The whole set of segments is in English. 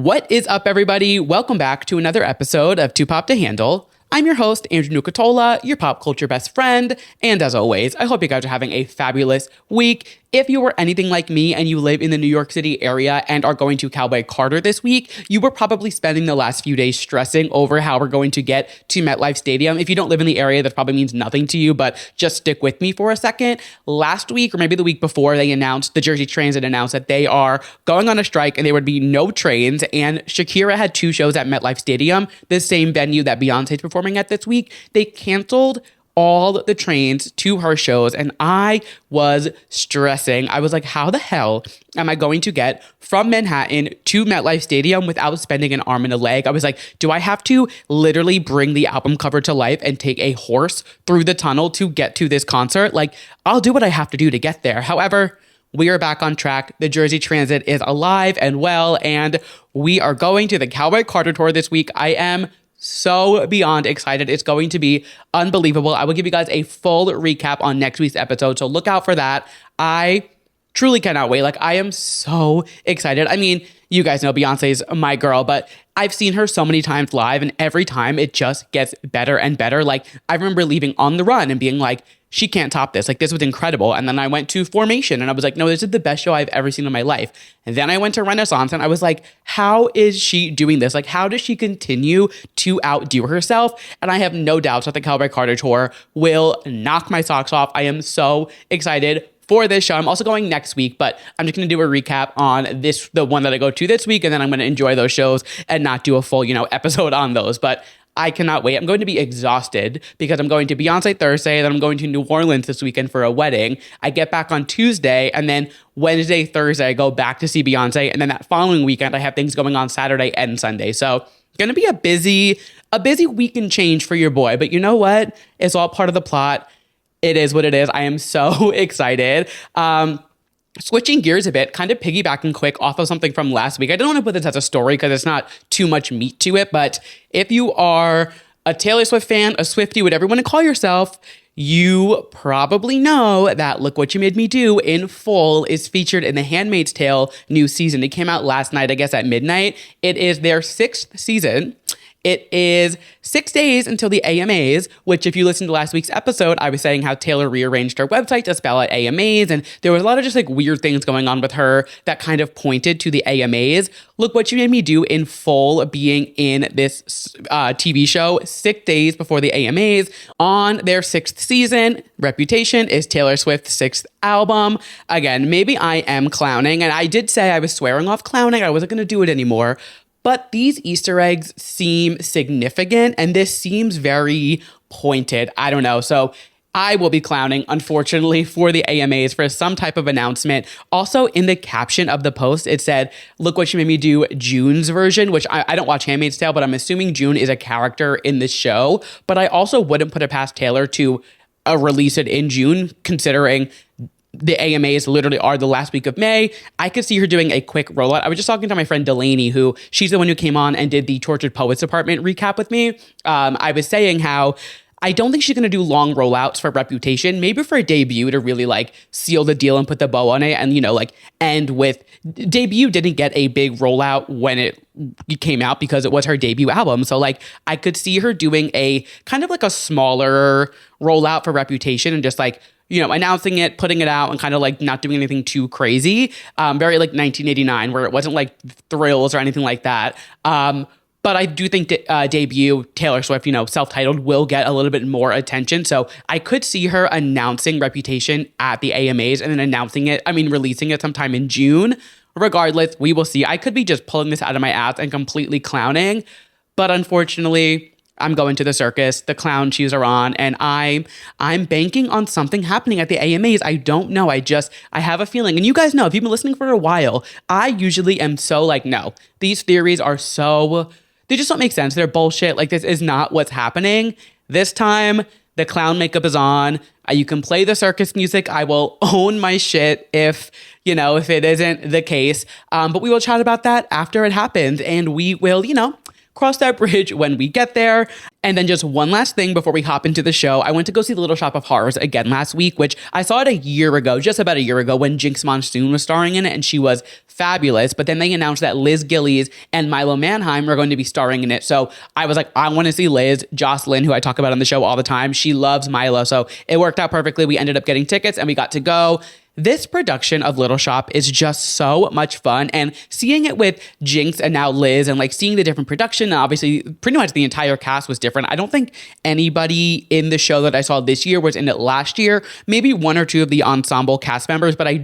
What is up, everybody? Welcome back to another episode of Too Pop to Handle. I'm your host, Andrew Nucatola, your pop culture best friend. And as always, I hope you guys are having a fabulous week. If you were anything like me and you live in the New York City area and are going to Cowboy Carter this week, you were probably spending the last few days stressing over how we're going to get to MetLife Stadium. If you don't live in the area, that probably means nothing to you, but just stick with me for a second. Last week, or maybe the week before, the Jersey Transit announced that they are going on a strike and there would be no trains. And Shakira had 2 shows at MetLife Stadium, the same venue that Beyonce's performing at this week. They canceled all the trains to her shows, and I was stressing. I was like, how the hell am I going to get from Manhattan to MetLife Stadium without spending an arm and a leg? I was like, do I have to literally bring the album cover to life and take a horse through the tunnel to get to this concert? Like, I'll do what I have to do to get there. However, we are back on track. The Jersey Transit is alive and well, and we are going to the Cowboy Carter Tour this week. I am so beyond excited. It's going to be unbelievable. I will give you guys a full recap on next week's episode, so look out for that. I truly cannot wait. Like, I am so excited. I mean, you guys know Beyonce's my girl, but I've seen her so many times live, and every time it just gets better and better. Like, I remember leaving On the Run and being like, she can't top this. Like, this was incredible. And then I went to Formation and I was like, no, this is the best show I've ever seen in my life. And then I went to Renaissance and I was like, how is she doing this? Like, how does she continue to outdo herself? And I have no doubts that the Cowboy Carter Tour will knock my socks off. I am so excited for this show. I'm also going next week, but I'm just going to do a recap on the one that I go to this week. And then I'm going to enjoy those shows and not do a full, episode on those. But I cannot wait. I'm going to be exhausted because I'm going to Beyonce Thursday, then I'm going to New Orleans this weekend for a wedding. I get back on Tuesday, and then Wednesday, Thursday, I go back to see Beyonce, and then that following weekend, I have things going on Saturday and Sunday. So going to be a busy week and change for your boy. But you know what? It's all part of the plot. It is what it is. I am so excited. Switching gears a bit, kind of piggybacking quick off of something from last week. I don't want to put this as a story because it's not too much meat to it, but if you are a Taylor Swift fan, a Swiftie, whatever you want to call yourself, you probably know that Look What You Made Me Do in full is featured in The Handmaid's Tale new season. It came out last night, I guess at midnight. It is their 6th season. It is 6 days until the AMAs, which if you listened to last week's episode, I was saying how Taylor rearranged her website to spell out AMAs, and there was a lot of just like weird things going on with her that kind of pointed to the AMAs. Look What You Made Me Do in full being in this TV show 6 days before the AMAs on their 6th season. Reputation is Taylor Swift's 6th album. Again, maybe I am clowning, and I did say I was swearing off clowning. I wasn't going to do it anymore. But these Easter eggs seem significant, and this seems very pointed. I don't know. So I will be clowning, unfortunately, for the AMAs for some type of announcement. Also, in the caption of the post, it said, look what you made me do June's version, which I don't watch Handmaid's Tale, but I'm assuming June is a character in the show. But I also wouldn't put it past Taylor to release it in June, considering the AMAs literally are the last week of May. I could see her doing a quick rollout. I was just talking to my friend Delaney, she's the one who came on and did the Tortured Poets Department recap with me. I was saying how I don't think she's going to do long rollouts for Reputation, maybe for a debut to really like seal the deal and put the bow on it and, end with debut didn't get a big rollout when it came out because it was her debut album. So like I could see her doing a kind of like a smaller rollout for Reputation and just like, announcing it, putting it out, and kind of like not doing anything too crazy. Very like 1989, where it wasn't like thrills or anything like that. But I do think debut Taylor Swift, self-titled, will get a little bit more attention. So I could see her announcing Reputation at the AMAs and then releasing it sometime in June. Regardless, we will see. I could be just pulling this out of my ass and completely clowning. But unfortunately, I'm going to the circus. The clown shoes are on, and I'm banking on something happening at the AMAs. I don't know. I have a feeling. And you guys know, if you've been listening for a while, I usually am so like, no, these theories are they just don't make sense. They're bullshit. Like, this is not what's happening. This time, the clown makeup is on. You can play the circus music. I will own my shit if it isn't the case. But we will chat about that after it happens, and we will, cross that bridge when we get there. And then just one last thing before we hop into the show. I went to go see The Little Shop of Horrors again last week, which I saw it a year ago, just about a year ago, when Jinx Monsoon was starring in it, and she was fabulous. But then they announced that Liz Gillies and Milo Manheim are going to be starring in it. So I was like, I want to see Liz. Jocelyn, who I talk about on the show all the time, she loves Milo. So it worked out perfectly. We ended up getting tickets and we got to go. This production of Little Shop is just so much fun, and seeing it with Jinx and now Liz, and like seeing the different production, and obviously pretty much the entire cast was different. I don't think anybody in the show that I saw this year was in it last year. Maybe one or two of the ensemble cast members, but I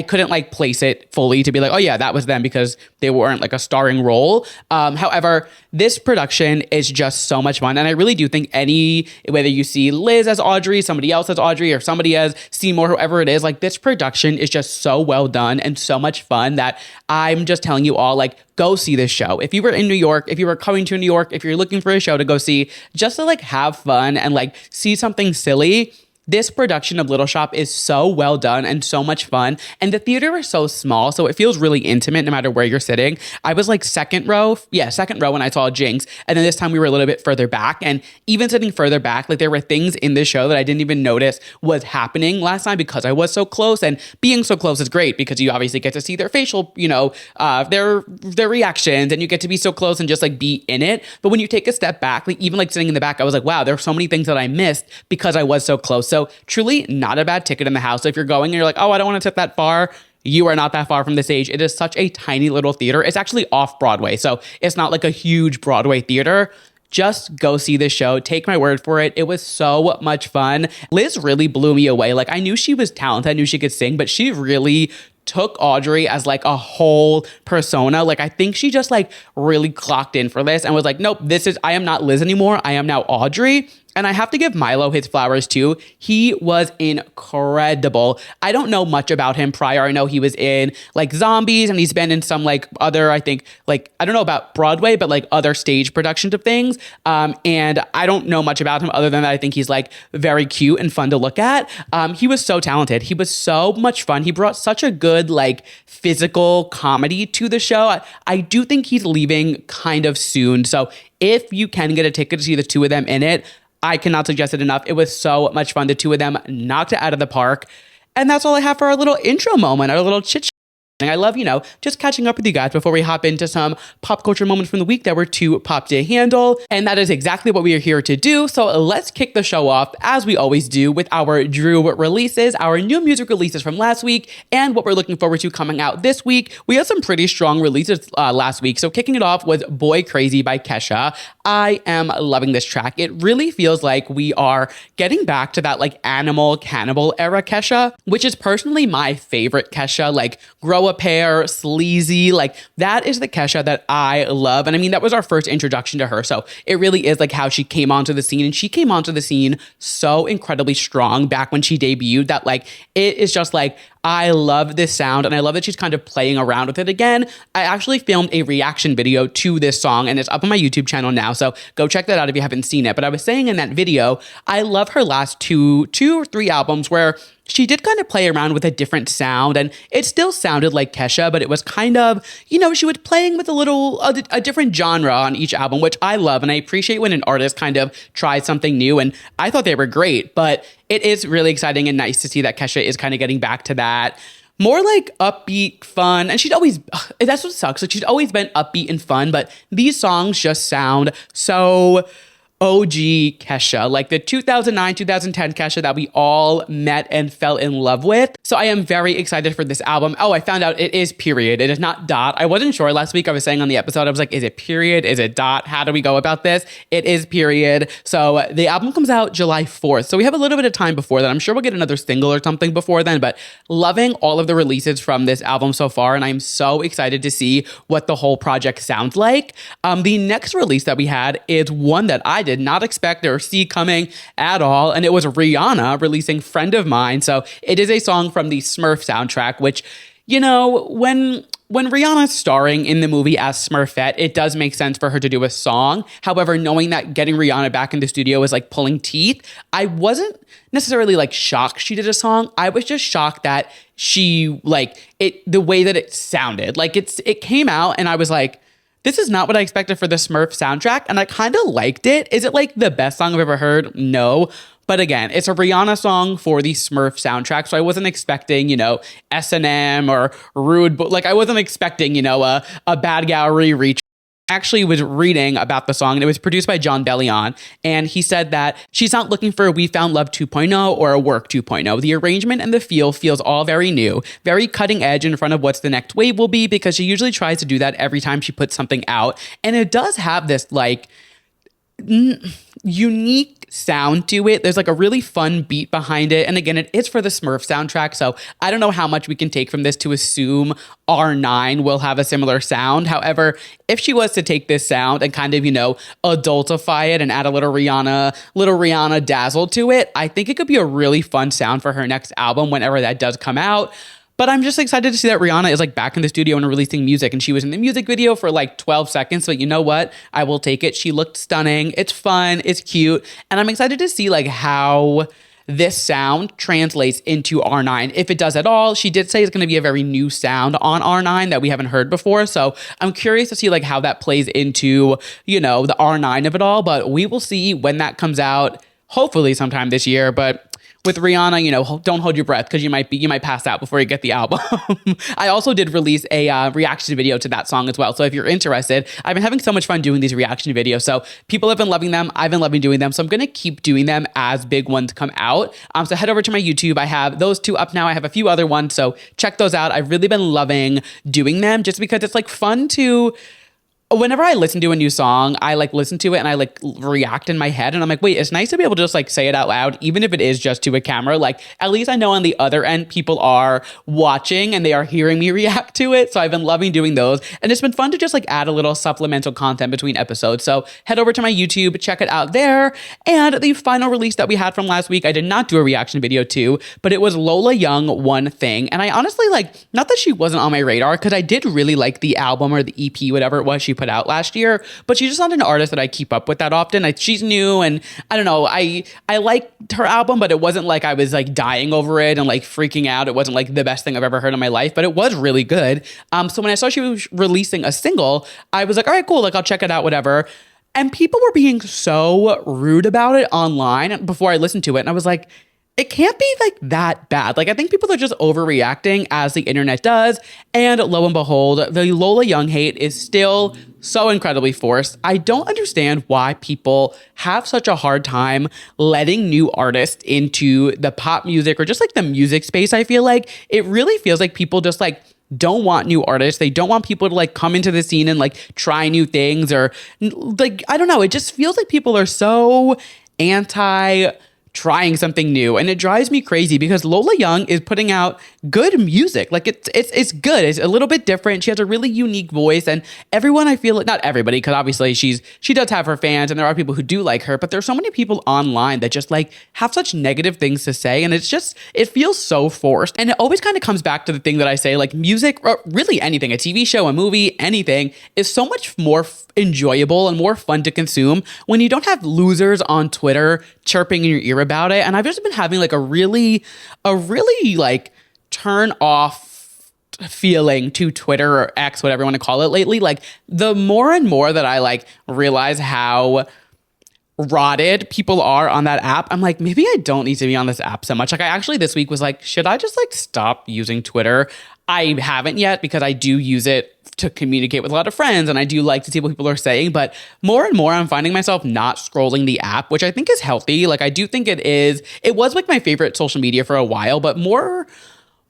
couldn't like place it fully to be like, oh yeah, that was them, because they weren't like a starring role. However, this production is just so much fun, and I really do think whether you see Liz as Audrey, somebody else as Audrey, or somebody as Seymour, whoever it is, like this production is just so well done and so much fun that I'm just telling you all, like, go see this show. If you were in New York, if you were coming to New York, if you're looking for a show to go see, just to like have fun and like see something silly, this production of Little Shop is so well done and so much fun. And the theater is so small, so it feels really intimate no matter where you're sitting. I was like second row when I saw Jinx. And then this time we were a little bit further back. And even sitting further back, like there were things in this show that I didn't even notice was happening last time because I was so close. And being so close is great because you obviously get to see their facial, their reactions, and you get to be so close and just like be in it. But when you take a step back, like even like sitting in the back, I was like, wow, there are so many things that I missed because I was so close. So truly not a bad ticket in the house. So if you're going and you're like, oh, I don't want to sit that far, you are not that far from the stage. It is such a tiny little theater. It's actually off Broadway, so it's not like a huge Broadway theater. Just go see this show. Take my word for it. It was so much fun. Liz really blew me away. Like I knew she was talented. I knew she could sing, but she really took Audrey as like a whole persona. Like I think she just like really clocked in for this and was like, nope, I am not Liz anymore. I am now Audrey. And I have to give Milo his flowers too. He was incredible. I don't know much about him prior. I know he was in like Zombies, and he's been in some like other, I think, like, I don't know about Broadway, but like other stage productions of things. And I don't know much about him other than that I think he's like very cute and fun to look at. He was so talented. He was so much fun. He brought such a good like physical comedy to the show. I do think he's leaving kind of soon. So if you can get a ticket to see the two of them in it, I cannot suggest it enough. It was so much fun. The two of them knocked it out of the park. And that's all I have for our little intro moment, our little chit chat. I love, just catching up with you guys before we hop into some pop culture moments from the week that were too pop to handle. And that is exactly what we are here to do. So let's kick the show off, as we always do, with our Drew releases, our new music releases from last week, and what we're looking forward to coming out this week. We had some pretty strong releases last week. So kicking it off was Boy Crazy by Kesha. I am loving this track. It really feels like we are getting back to that like Animal Cannibal era Kesha, which is personally my favorite Kesha, like grow up hair, sleazy, like that is the Kesha that I love. And I mean, that was our first introduction to her. So it really is like how she came onto the scene, and she came onto the scene so incredibly strong back when she debuted that like, it is just like, I love this sound, and I love that she's kind of playing around with it again. I actually filmed a reaction video to this song, and it's up on my YouTube channel now, so go check that out if you haven't seen it. But I was saying in that video, I love her last two or three albums where she did kind of play around with a different sound, and it still sounded like Kesha, but it was kind of, she was playing with a different genre on each album, which I love, and I appreciate when an artist kind of tries something new, and I thought they were great, but it is really exciting and nice to see that Kesha is kind of getting back to that more like upbeat, fun. And that's what sucks. Like she's always been upbeat and fun, but these songs just sound so OG Kesha, like the 2009, 2010 Kesha that we all met and fell in love with. So I am very excited for this album. Oh, I found out it is period. It is not dot. I wasn't sure last week. I was saying on the episode, I was like, is it period? Is it dot? How do we go about this? It is period. So the album comes out July 4th. So we have a little bit of time before that. I'm sure we'll get another single or something before then, but loving all of the releases from this album so far. And I'm so excited to see what the whole project sounds like. The next release that we had is one that I did not expect or see coming at all. And it was Rihanna releasing Friend of Mine. So it is a song from the Smurf soundtrack, which, when Rihanna's starring in the movie as Smurfette, it does make sense for her to do a song. However, knowing that getting Rihanna back in the studio is like pulling teeth, I wasn't necessarily like shocked she did a song. I was just shocked that she the way that it sounded. Like it came out and I was like, this is not what I expected for the Smurf soundtrack, and I kind of liked it. Is it like the best song I've ever heard? No. But again, it's a Rihanna song for the Smurf soundtrack, so I wasn't expecting, S&M or Rude, but like I wasn't expecting, a Bad Gallery reach. Actually was reading about the song, and it was produced by John Bellion, and he said that she's not looking for a We Found Love 2.0 or a Work 2.0. The arrangement and the feel feels all very new, very cutting edge in front of what's the next wave will be, because she usually tries to do that every time she puts something out, and it does have this like unique sound to it. There's like a really fun beat behind it. And again, it is for the Smurf soundtrack. So I don't know how much we can take from this to assume R9 will have a similar sound. However, if she was to take this sound and kind of, adultify it and add a little Rihanna dazzle to it, I think it could be a really fun sound for her next album whenever that does come out. But I'm just excited to see that Rihanna is like back in the studio and releasing music. And she was in the music video for like 12 seconds. But you know what? I will take it. She looked stunning. It's fun. It's cute. And I'm excited to see like how this sound translates into R9. If it does at all, she did say it's going to be a very new sound on R9 that we haven't heard before. So I'm curious to see like how that plays into, the R9 of it all. But we will see when that comes out, hopefully sometime this year. But with Rihanna, don't hold your breath because you might pass out before you get the album. I also did release a reaction video to that song as well. So if you're interested, I've been having so much fun doing these reaction videos. So people have been loving them. I've been loving doing them. So I'm going to keep doing them as big ones come out. So head over to my YouTube. I have those 2 up now. I have a few other ones. So check those out. I've really been loving doing them just because it's like fun to... Whenever I listen to a new song, I like listen to it and I like react in my head, and I'm like, wait, it's nice to be able to just like say it out loud, even if it is just to a camera. Like at least I know on the other end, people are watching and they are hearing me react to it. So I've been loving doing those, and it's been fun to just like add a little supplemental content between episodes. So head over to my YouTube, check it out there. And the final release that we had from last week, I did not do a reaction video to, but it was Lola Young, One Thing. And I honestly not that she wasn't on my radar, because I did really like the album or the EP, whatever it was she put out last year, but she's just not an artist that I keep up with that often. She's new, and I don't know, I liked her album, but it wasn't like I was like dying over it and like freaking out. It wasn't like the best thing I've ever heard in my life, but it was really good. So when I saw she was releasing a single, I was like, all right, cool, like I'll check it out, whatever. And people were being so rude about it online before I listened to it, and I was like, it can't be like that bad. Like I think people are just overreacting, as the internet does. And lo and behold, the Lola Young hate is still so incredibly forced. I don't understand why people have such a hard time letting new artists into the pop music or just like the music space. I feel like it really feels like people just like don't want new artists. They don't want people to like come into the scene and like try new things, or like, I don't know. It just feels like people are so anti trying something new, and it drives me crazy because Lola Young is putting out good music. Like it's good. It's a little bit different. She has a really unique voice, and everyone, I feel like, not everybody, because obviously she does have her fans and there are people who do like her, but there's so many people online that just like have such negative things to say, and it feels so forced. And it always kind of comes back to the thing that I say, like music, or really anything, a TV show, a movie, anything is so much more enjoyable and more fun to consume when you don't have losers on Twitter chirping in your ear about it. And I've just been having like a really like turn off feeling to Twitter or X, whatever you want to call it, lately. Like the more and more that I like realize how rotted people are on that app, I'm like, maybe I don't need to be on this app so much. Like I actually this week was like, should I just like stop using Twitter? I haven't yet, because I do use it to communicate with a lot of friends, and I do like to see what people are saying, but more and more I'm finding myself not scrolling the app, which I think is healthy. Like I do think it was like my favorite social media for a while, but more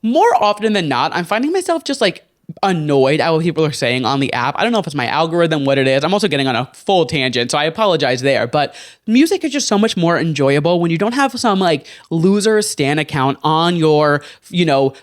often than not, I'm finding myself just like annoyed at what people are saying on the app. I don't know if it's my algorithm, what it is. I'm also getting on a full tangent, so I apologize there. But music is just so much more enjoyable when you don't have some like loser stan account on your,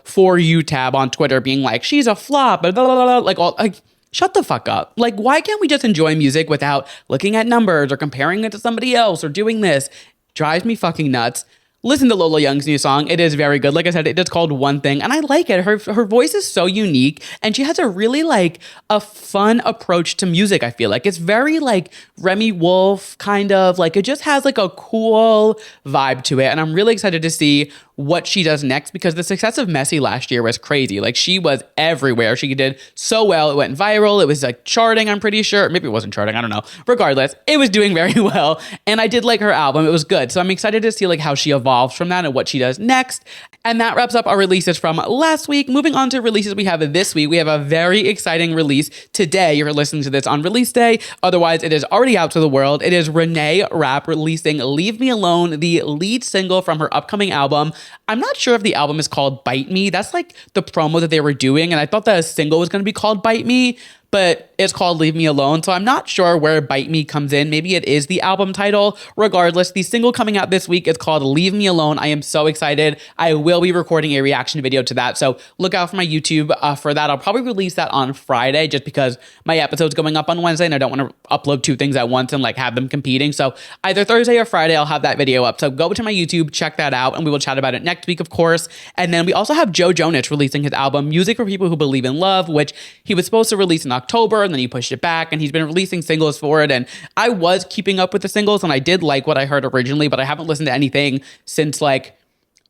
For You tab on Twitter being like, she's a flop, blah, blah, blah, blah, like all like. Shut the fuck up. Like, why can't we just enjoy music without looking at numbers or comparing it to somebody else or doing this? Drives me fucking nuts. Listen to Lola Young's new song. It is very good. Like I said, it is called One Thing, and I like it. Her voice is so unique, and she has a really like a fun approach to music. I feel like it's very like Remy Wolf kind of, like it just has like a cool vibe to it, and I'm really excited to see what she does next, because the success of Messy last year was crazy. Like, she was everywhere. She did so well. It went viral. It was like charting, I'm pretty sure. Maybe it wasn't charting. I don't know. Regardless, it was doing very well. And I did like her album. It was good. So I'm excited to see like how she evolves from that and what she does next. And that wraps up our releases from last week. Moving on to releases we have this week. We have a very exciting release today. You're listening to this on release day. Otherwise, it is already out to the world. It is Renee Rapp releasing Leave Me Alone, the lead single from her upcoming album. I'm not sure if the album is called Bite Me. That's like the promo that they were doing. And I thought that a single was going to be called Bite Me, but it's called Leave Me Alone. So I'm not sure where Bite Me comes in. Maybe it is the album title. Regardless, the single coming out this week is called Leave Me Alone. I am so excited. I will be recording a reaction video to that. So look out for my YouTube for that. I'll probably release that on Friday just because my episode's going up on Wednesday and I don't want to upload two things at once and like have them competing. So either Thursday or Friday, I'll have that video up. So go to my YouTube, check that out, and we will chat about it next week, of course. And then we also have Joe Jonas releasing his album Music for People Who Believe in Love, which he was supposed to release in October, and then he pushed it back, and he's been releasing singles for it. And I was keeping up with the singles, and I did like what I heard originally, but I haven't listened to anything since like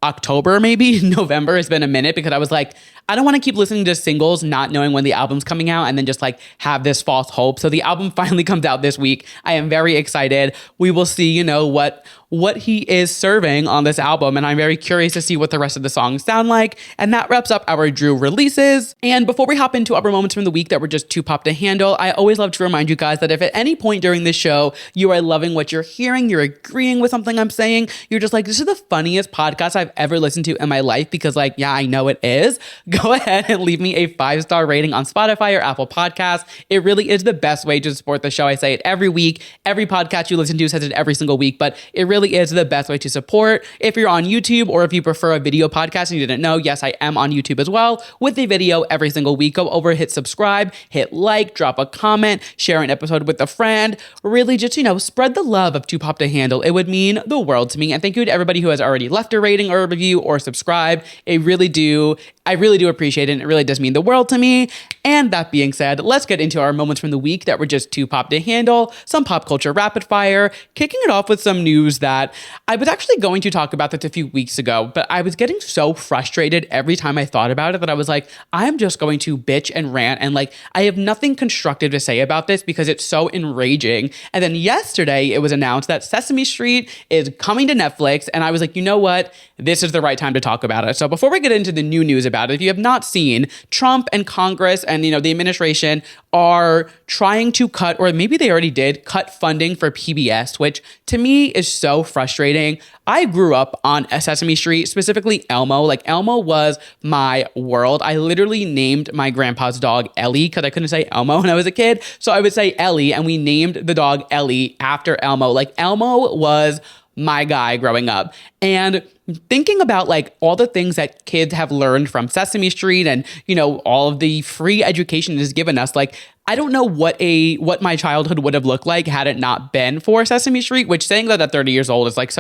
October, maybe November. Has been a minute, because I was like, I don't want to keep listening to singles, not knowing when the album's coming out, and then just like have this false hope. So the album finally comes out this week. I am very excited. We will see, you know, what he is serving on this album, and I'm very curious to see what the rest of the songs sound like. And that wraps up our Drew releases. And before we hop into our moments from the week that were just too pop to handle, I always love to remind you guys that if at any point during this show you are loving what you're hearing, you're agreeing with something I'm saying, you're just like, this is the funniest podcast I've ever listened to in my life, because like, yeah, I know it is, go ahead and leave me a 5-star rating on Spotify or Apple Podcasts. It really is the best way to support the show. I say it every week. Every podcast you listen to says it every single week, but it really is the best way to support. If you're on YouTube, or if you prefer a video podcast and you didn't know, yes, I am on YouTube as well with a video every single week. Go over, hit subscribe, hit like, drop a comment, share an episode with a friend. Really just, you know, spread the love of Too Pop to Handle. It would mean the world to me. And thank you to everybody who has already left a rating or a review or subscribed. I really do appreciate it. And it really does mean the world to me. And that being said, let's get into our moments from the week that were just too pop to handle. Some pop culture rapid fire, kicking it off with some news that I was actually going to talk about this a few weeks ago, but I was getting so frustrated every time I thought about it that I was like, I'm just going to bitch and rant. And like, I have nothing constructive to say about this because it's so enraging. And then yesterday it was announced that Sesame Street is coming to Netflix. And I was like, you know what? This is the right time to talk about it. So before we get into the new news about it, if you have not seen, Trump and Congress and, you know, the administration are trying to cut, or maybe they already did, cut funding for PBS, which to me is so frustrating. I grew up on Sesame Street, specifically Elmo. Like, Elmo was my world. I literally named my grandpa's dog Ellie because I couldn't say Elmo when I was a kid. So I would say Ellie, and we named the dog Ellie after Elmo. Like, Elmo was my guy growing up. And thinking about like all the things that kids have learned from Sesame Street and, you know, all of the free education it has given us, like, I don't know what my childhood would have looked like had it not been for Sesame Street, which saying that at 30 years old is like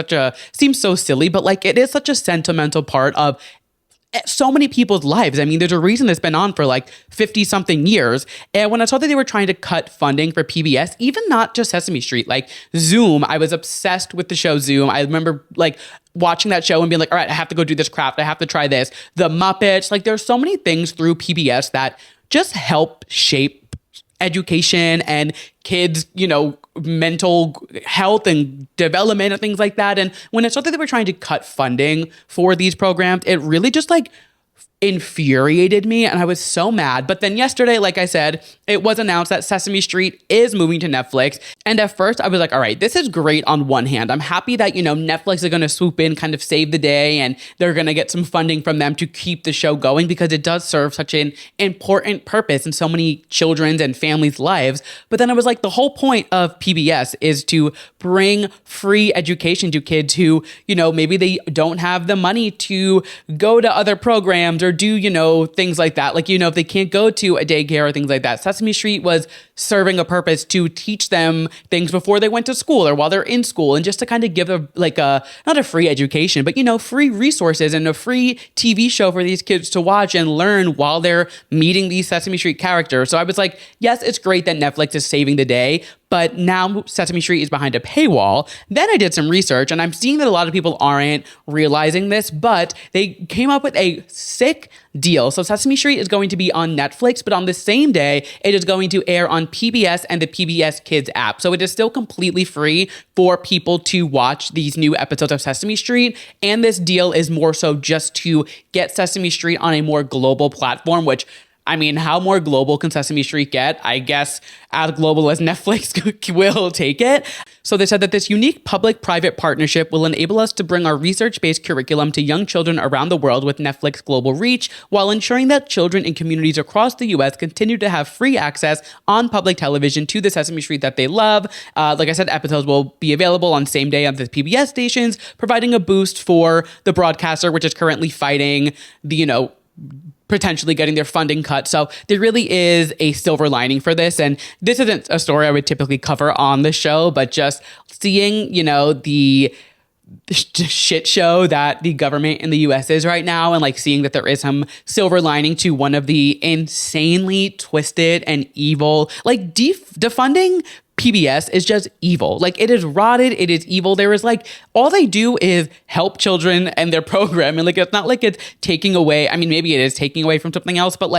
seems so silly, but like it is such a sentimental part of so many people's lives. I mean, there's a reason it's been on for like 50 something years. And when I saw that they were trying to cut funding for PBS, even not just Sesame Street, like Zoom, I was obsessed with the show Zoom. I remember like watching that show and being like, all right, I have to go do this craft. I have to try this. The Muppets, like there's so many things through PBS that just help shape education and kids, you know, mental health and development and things like that. And when I saw that they were trying to cut funding for these programs, it really just like infuriated me, and I was so mad. But then yesterday, like I said, it was announced that Sesame Street is moving to Netflix. And at first I was like, all right, this is great on one hand. I'm happy that, you know, Netflix is going to swoop in, kind of save the day, and they're going to get some funding from them to keep the show going, because it does serve such an important purpose in so many children's and families' lives. But then I was like, the whole point of PBS is to bring free education to kids who, you know, maybe they don't have the money to go to other programs or do, you know, things like that. Like, you know, if they can't go to a daycare or things like that. Sesame Street was serving a purpose to teach them things before they went to school or while they're in school, and just to kind of give a not a free education, but free resources and a free TV show for these kids to watch and learn while they're meeting these Sesame Street characters. So I was like, yes, it's great that Netflix is saving the day, but now Sesame Street is behind a paywall. Then I did some research, and I'm seeing that a lot of people aren't realizing this, but they came up with a sick deal. So Sesame Street is going to be on Netflix, but on the same day, it is going to air on PBS and the PBS Kids app. So it is still completely free for people to watch these new episodes of Sesame Street. And this deal is more so just to get Sesame Street on a more global platform, which, I mean, how more global can Sesame Street get? I guess as global as Netflix will take it. So they said that this unique public-private partnership will enable us to bring our research-based curriculum to young children around the world with Netflix global reach, while ensuring that children in communities across the U.S. continue to have free access on public television to the Sesame Street that they love. Like I said, episodes will be available on same day on the PBS stations, providing a boost for the broadcaster, which is currently fighting the, potentially getting their funding cut. So there really is a silver lining for this. And this isn't a story I would typically cover on the show, but just seeing, the shit show that the government in the US is right now, and like seeing that there is some silver lining to one of the insanely twisted and evil, like defunding PBS is just evil. Like, it is rotted. It is evil. There is all they do is help children and their program. And it's not like it's taking away. I mean, maybe it is taking away from something else, but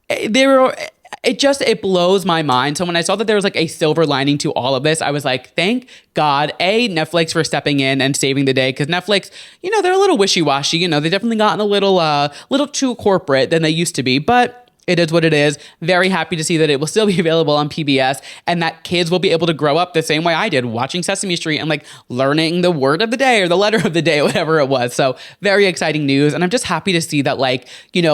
it blows my mind. So when I saw that there was a silver lining to all of this, I was like, thank God, Netflix for stepping in and saving the day. Cause Netflix, they're a little wishy-washy, they definitely gotten a little too corporate than they used to be, but it is what it is. Very happy to see that it will still be available on PBS, and that kids will be able to grow up the same way I did, watching Sesame Street and learning the word of the day or the letter of the day, whatever it was. So very exciting news. And I'm just happy to see that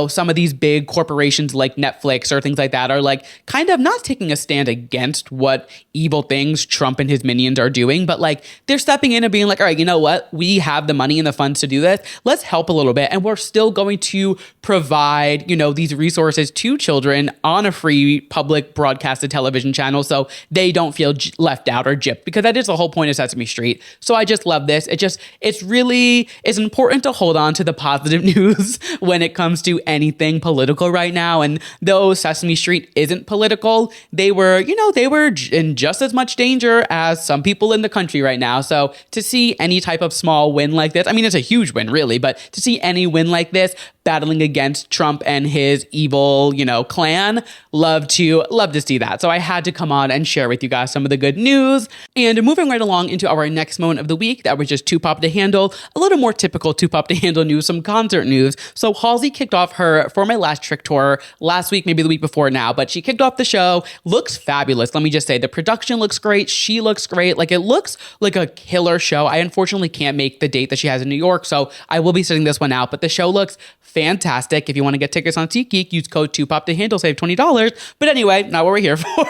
some of these big corporations like Netflix or things like that are kind of not taking a stand against what evil things Trump and his minions are doing, but they're stepping in and being all right, you know what? We have the money and the funds to do this. Let's help a little bit. And we're still going to provide, these resources to children on a free public broadcasted television channel so they don't feel left out or gypped, because that is the whole point of Sesame Street. So I just love this. It's important to hold on to the positive news when it comes to anything political right now. And though Sesame Street isn't political, they were in just as much danger as some people in the country right now. So to see any type of small win like this, I mean, it's a huge win really, but to see any win like this, battling against Trump and his evil, clan, love to see that. So I had to come on and share with you guys some of the good news. And moving right along into our next moment of the week, that was just Too Pop to Handle, a little more typical Too Pop to Handle news, some concert news. So Halsey kicked off her For My Last Trick tour last week, maybe the week before now, but she kicked off the show. Looks fabulous. Let me just say, the production looks great. She looks great. It looks like a killer show. I unfortunately can't make the date that she has in New York, so I will be sitting this one out, but the show looks fantastic. If you want to get tickets on SeatGeek, use code 2POP2HANDLE, save $20. But anyway, not what we're here for.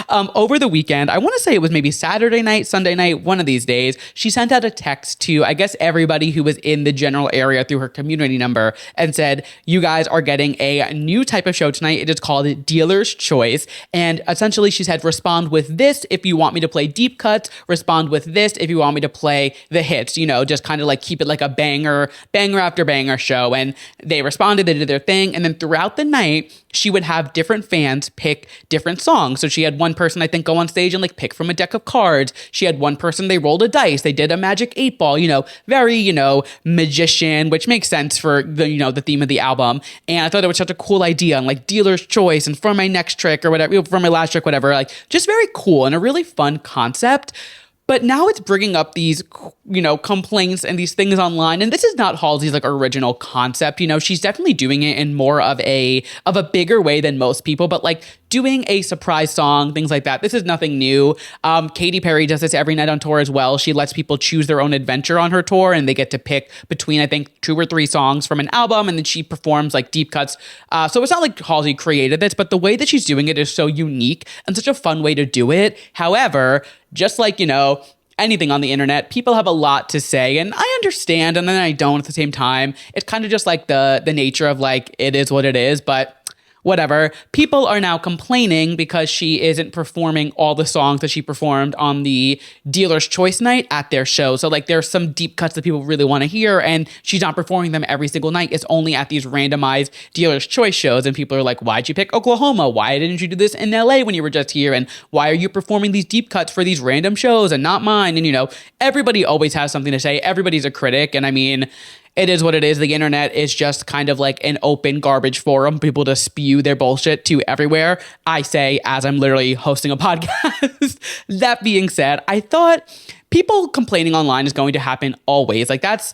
Over the weekend, I want to say it was maybe Saturday night, Sunday night, one of these days, she sent out a text to, I guess, everybody who was in the general area through her community number and said, you guys are getting a new type of show tonight. It is called Dealer's Choice. And essentially she said, respond with this if you want me to play deep cuts, respond with this if you want me to play the hits, just kind of keep it like a banger after banger show. And they responded, they did their thing. And then throughout the night, she would have different fans pick different songs. So she had one person, I think, go on stage and pick from a deck of cards. She had one person, they rolled a dice. They did a magic 8-ball, very, magician, which makes sense for the theme of the album. And I thought it was such a cool idea, and Dealer's Choice and For My Next Trick or whatever, For My Last Trick, whatever, just very cool and a really fun concept. But now it's bringing up these, complaints and these things online. And this is not Halsey's original concept. She's definitely doing it in more of a bigger way than most people, but doing a surprise song, things like that. This is nothing new. Katy Perry does this every night on tour as well. She lets people choose their own adventure on her tour, and they get to pick between, I think, 2 or 3 songs from an album, and then she performs deep cuts. So it's not like Halsey created this, but the way that she's doing it is so unique and such a fun way to do it. However, just anything on the internet, people have a lot to say, and I understand, and then I don't at the same time. It's kind of just the nature of it is what it is, but whatever, people are now complaining because she isn't performing all the songs that she performed on the Dealer's Choice night at their show. So like there's some deep cuts that people really want to hear, and she's not performing them every single night. It's only at these randomized Dealer's Choice shows, and people are like, why'd you pick Oklahoma? Why didn't you do this in LA when you were just here? And why are you performing these deep cuts for these random shows and not mine? And, you know, everybody always has something to say. Everybody's a critic. And I mean, it is what it is. The internet is just kind of like an open garbage forum. People just spew their bullshit to everywhere. I say, as I'm literally hosting a podcast. That being said, I thought people complaining online is going to happen always. Like that's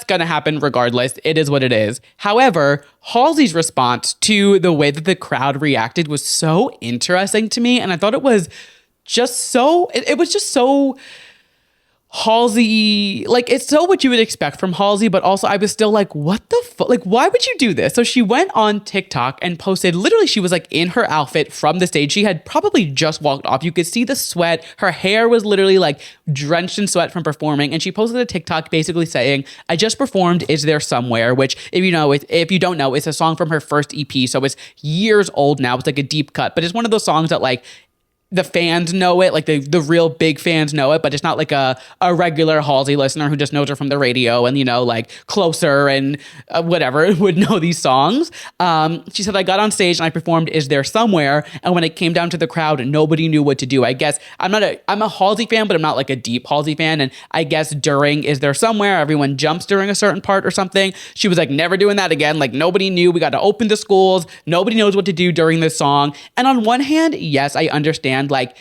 going to happen regardless. It is what it is. However, Halsey's response to the way that the crowd reacted was so interesting to me. And I thought it was just so, it was just so Halsey, like it's so what you would expect from Halsey, but also I was still like, what the fuck? Like, why would you do this? So she went on TikTok and posted, literally she was like in her outfit from the stage. She had probably just walked off. You could see the sweat. Her hair was literally like drenched in sweat from performing. And she posted a TikTok basically saying, I just performed Is There Somewhere, which if you don't know, it's a song from her first EP. So it's years old now. It's like a deep cut, but it's one of those songs that like, the fans know it, like the real big fans know it, but it's not like a regular Halsey listener who just knows her from the radio and, you know, like Closer and whatever would know these songs. She said, I got on stage and I performed Is There Somewhere. And when it came down to the crowd, nobody knew what to do. I guess I'm a Halsey fan, but I'm not like a deep Halsey fan. And I guess during Is There Somewhere, everyone jumps during a certain part or something. She was like, never doing that again. Like nobody knew. We got to open the schools. Nobody knows what to do during this song. And on one hand, yes, I understand. Like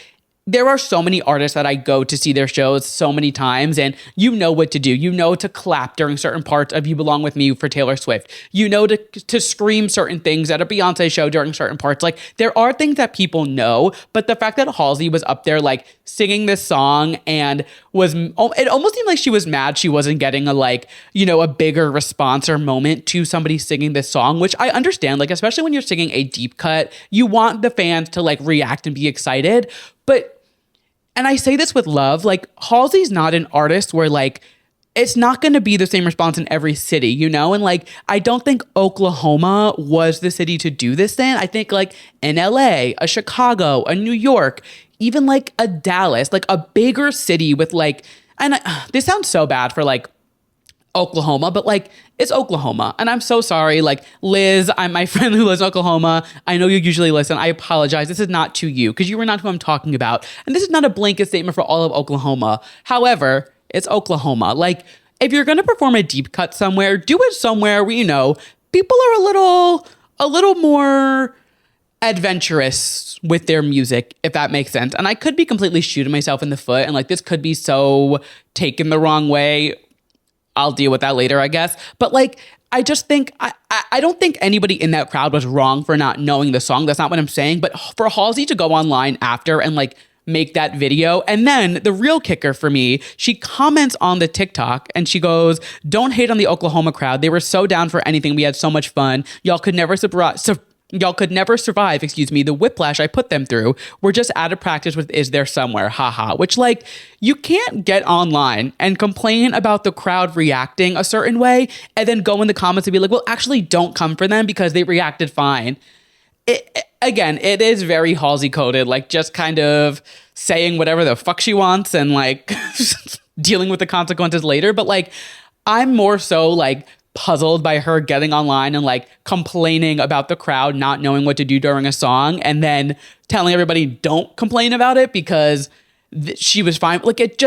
there are so many artists that I go to see their shows so many times, and you know what to do. You know to clap during certain parts of You Belong With Me for Taylor Swift. You know to scream certain things at a Beyonce show during certain parts. Like there are things that people know, but the fact that Halsey was up there like singing this song and it almost seemed like she was mad she wasn't getting a like, you know, a bigger response or moment to somebody singing this song, which I understand. Like especially when you're singing a deep cut, you want the fans to like react and be excited. And I say this with love, like Halsey's not an artist where like, it's not going to be the same response in every city, you know? And like, I don't think Oklahoma was the city to do this in. I think like in LA, a Chicago, a New York, even like a Dallas, like a bigger city with like, and this sounds so bad for like Oklahoma, but like it's Oklahoma. And I'm so sorry. Like Liz, I'm my friend who lives in Oklahoma. I know you usually listen. I apologize. This is not to you because you were not who I'm talking about. And this is not a blanket statement for all of Oklahoma. However, it's Oklahoma. Like if you're going to perform a deep cut somewhere, do it somewhere where, you know, people are a little more adventurous with their music, if that makes sense. And I could be completely shooting myself in the foot. And like, this could be so taken the wrong way. I'll deal with that later, I guess. But like, I just think, I don't think anybody in that crowd was wrong for not knowing the song. That's not what I'm saying. But for Halsey to go online after and like make that video. And then the real kicker for me, she comments on the TikTok and she goes, don't hate on the Oklahoma crowd. They were so down for anything. We had so much fun. Y'all could never survive, the whiplash I put them through. We're just out of practice with Is There Somewhere, haha. Which like, you can't get online and complain about the crowd reacting a certain way and then go in the comments and be like, well, actually don't come for them because they reacted fine. Again, it is very Halsey coded, like just kind of saying whatever the fuck she wants and like dealing with the consequences later. But like, I'm more so like puzzled by her getting online and like complaining about the crowd not knowing what to do during a song and then telling everybody don't complain about it because she was fine. Like it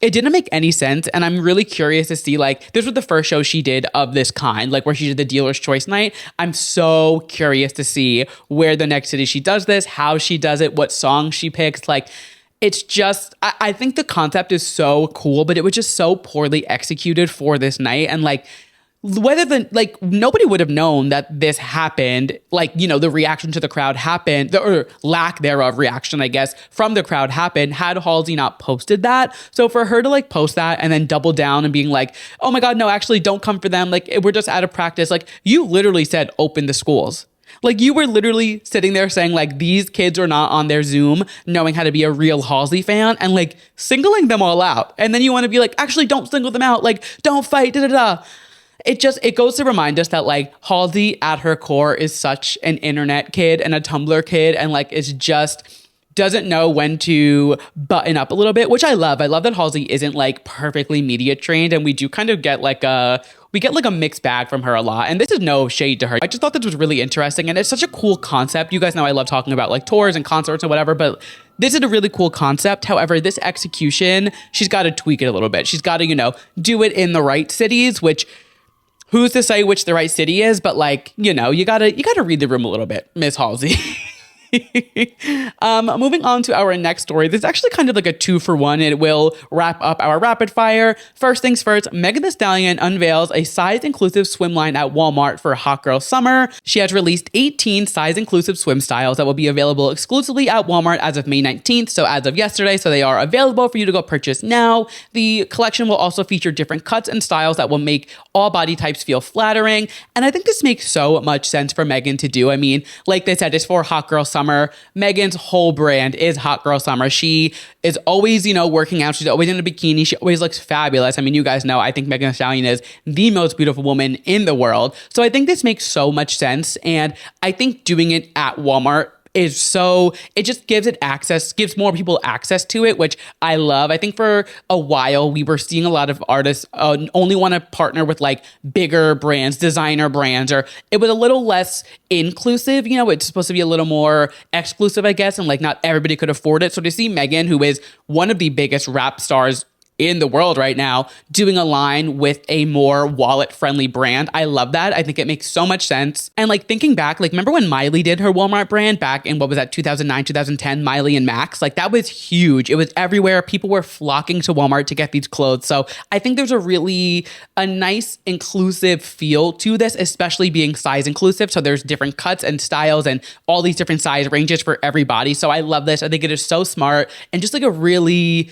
didn't make any sense. And I'm really curious to see, like, this was the first show she did of this kind, like where she did the Dealer's Choice night. I'm so curious to see where the next city she does this, how she does it, what song she picks. Like, it's just, I think the concept is so cool, but it was just so poorly executed for this night. And like, nobody would have known that this happened, like, you know, the reaction to the crowd happened, or lack thereof reaction, I guess, from the crowd happened had Halsey not posted that. So for her to like post that and then double down and being like, oh my God, no, actually don't come for them. Like, we're just out of practice. Like, you literally said, open the schools. Like, you were literally sitting there saying, like, these kids are not on their Zoom knowing how to be a real Halsey fan and, like, singling them all out. And then you want to be like, actually, don't single them out. Like, don't fight, da-da-da. it goes to remind us that like Halsey at her core is such an internet kid and a Tumblr kid, and like is just doesn't know when to button up a little bit, which I love. I love that Halsey isn't like perfectly media trained, and we do kind of get like a mixed bag from her a lot. And this is no shade to her. I just thought this was really interesting, and it's such a cool concept. You guys know I love talking about like tours and concerts and whatever, but this is a really cool concept. However, this execution, she's got to tweak it a little bit. She's got to, do it in the right cities, which who's to say which the right city is, but like, you gotta read the room a little bit, Miss Halsey. Moving on to our next story. This is actually kind of like a 2-for-1. It will wrap up our rapid fire. First things first, Megan Thee Stallion unveils a size-inclusive swim line at Walmart for Hot Girl Summer. She has released 18 size-inclusive swim styles that will be available exclusively at Walmart as of May 19th, so as of yesterday, so they are available for you to go purchase now. The collection will also feature different cuts and styles that will make all body types feel flattering, and I think this makes so much sense for Megan to do. I mean, like they said, it's for Hot Girl Summer. Megan's whole brand is Hot Girl Summer. She is always, working out. She's always in a bikini. She always looks fabulous. I mean, you guys know, I think Megan Thee Stallion is the most beautiful woman in the world. So I think this makes so much sense. And I think doing it at Walmart it just gives more people access to it, which I love. I think for a while we were seeing a lot of artists only want to partner with like bigger brands, designer brands, or it was a little less inclusive. It's supposed to be a little more exclusive, I guess, and like not everybody could afford it. So to see Megan, who is one of the biggest rap stars in the world right now, doing a line with a more wallet-friendly brand, I love that. I think it makes so much sense. And like thinking back, like remember when Miley did her Walmart brand back in, 2009, 2010, Miley and Max? Like that was huge. It was everywhere. People were flocking to Walmart to get these clothes. So I think there's a nice inclusive feel to this, especially being size inclusive. So there's different cuts and styles and all these different size ranges for everybody. So I love this. I think it is so smart and just like a really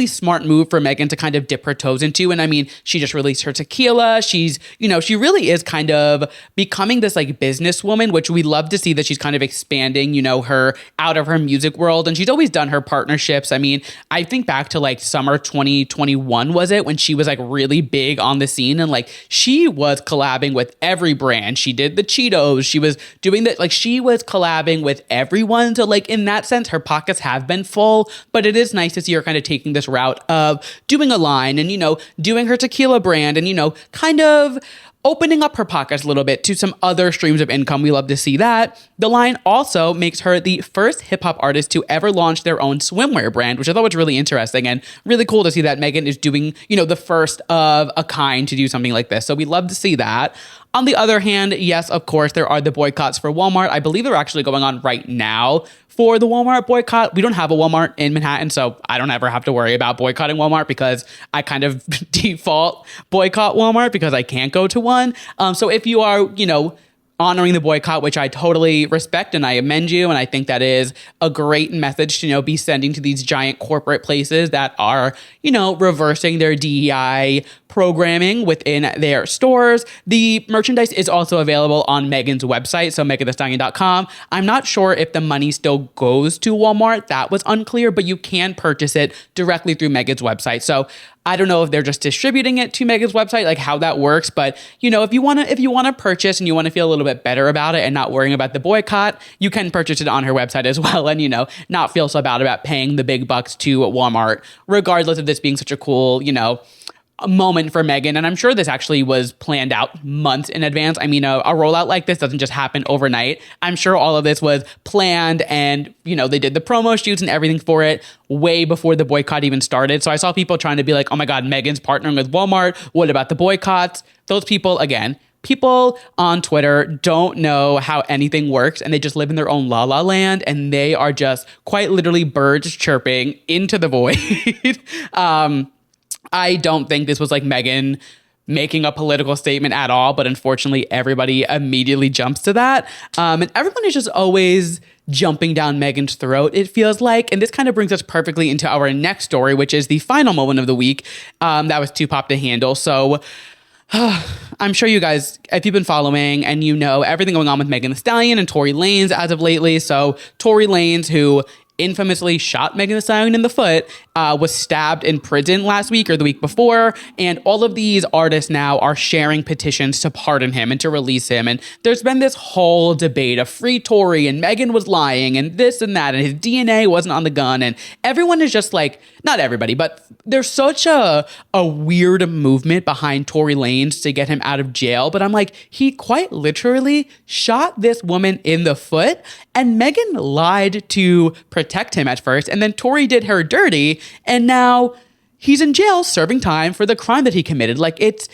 smart move for Megan to kind of dip her toes into. And I mean, she just released her tequila. She's, she really is kind of becoming this like businesswoman, which we love to see that she's kind of expanding, her out of her music world. And she's always done her partnerships. I mean, I think back to like summer 2021, was it, when she was like really big on the scene and like she was collabing with every brand. She did the Cheetos. She was doing that. Like she was collabing with everyone. So like in that sense, her pockets have been full, but it is nice to see her kind of taking this route of doing a line and, doing her tequila brand and, kind of opening up her pockets a little bit to some other streams of income. We love to see that. The line also makes her the first hip hop artist to ever launch their own swimwear brand, which I thought was really interesting and really cool to see that Megan is doing, the first of a kind to do something like this. So we love to see that. On the other hand, yes, of course, there are the boycotts for Walmart. I believe they're actually going on right now for the Walmart boycott. We don't have a Walmart in Manhattan, so I don't ever have to worry about boycotting Walmart because I kind of default boycott Walmart because I can't go to one. So if you are, honoring the boycott, which I totally respect and I amend you, and I think that is a great message to, be sending to these giant corporate places that are, reversing their DEI programming within their stores. The merchandise is also available on Megan's website, so meganthestallion.com. I'm not sure if the money still goes to Walmart. That was unclear, but you can purchase it directly through Megan's website. So I don't know if they're just distributing it to Megan's website, like how that works. But, if you want to purchase and you want to feel a little bit better about it and not worrying about the boycott, you can purchase it on her website as well. And, not feel so bad about paying the big bucks to Walmart, regardless of this being such a cool, a moment for Megan. And I'm sure this actually was planned out months in advance. I mean, a rollout like this doesn't just happen overnight. I'm sure all of this was planned and, they did the promo shoots and everything for it way before the boycott even started. So I saw people trying to be like, oh my God, Megan's partnering with Walmart. What about the boycotts? Those people, again, people on Twitter don't know how anything works and they just live in their own la la land and they are just quite literally birds chirping into the void. I don't think this was like Megan making a political statement at all, but unfortunately everybody immediately jumps to that. And everyone is just always jumping down Megan's throat, it feels like. And this kind of brings us perfectly into our next story, which is the final moment of the week. That was too pop to handle. So I'm sure you guys, if you've been following and everything going on with Megan Thee Stallion and Tory Lanez as of lately. So Tory Lanez, who infamously shot Megan Thee Stallion in the foot, was stabbed in prison last week or the week before. And all of these artists now are sharing petitions to pardon him and to release him. And there's been this whole debate of free Tory and Megan was lying and this and that, and his DNA wasn't on the gun. And everyone is just like, not everybody, but there's such a weird movement behind Tory Lanez to get him out of jail. But I'm like, he quite literally shot this woman in the foot, and Megan lied to protect him at first, and then Tory did her dirty, and now he's in jail serving time for the crime that he committed. Like it's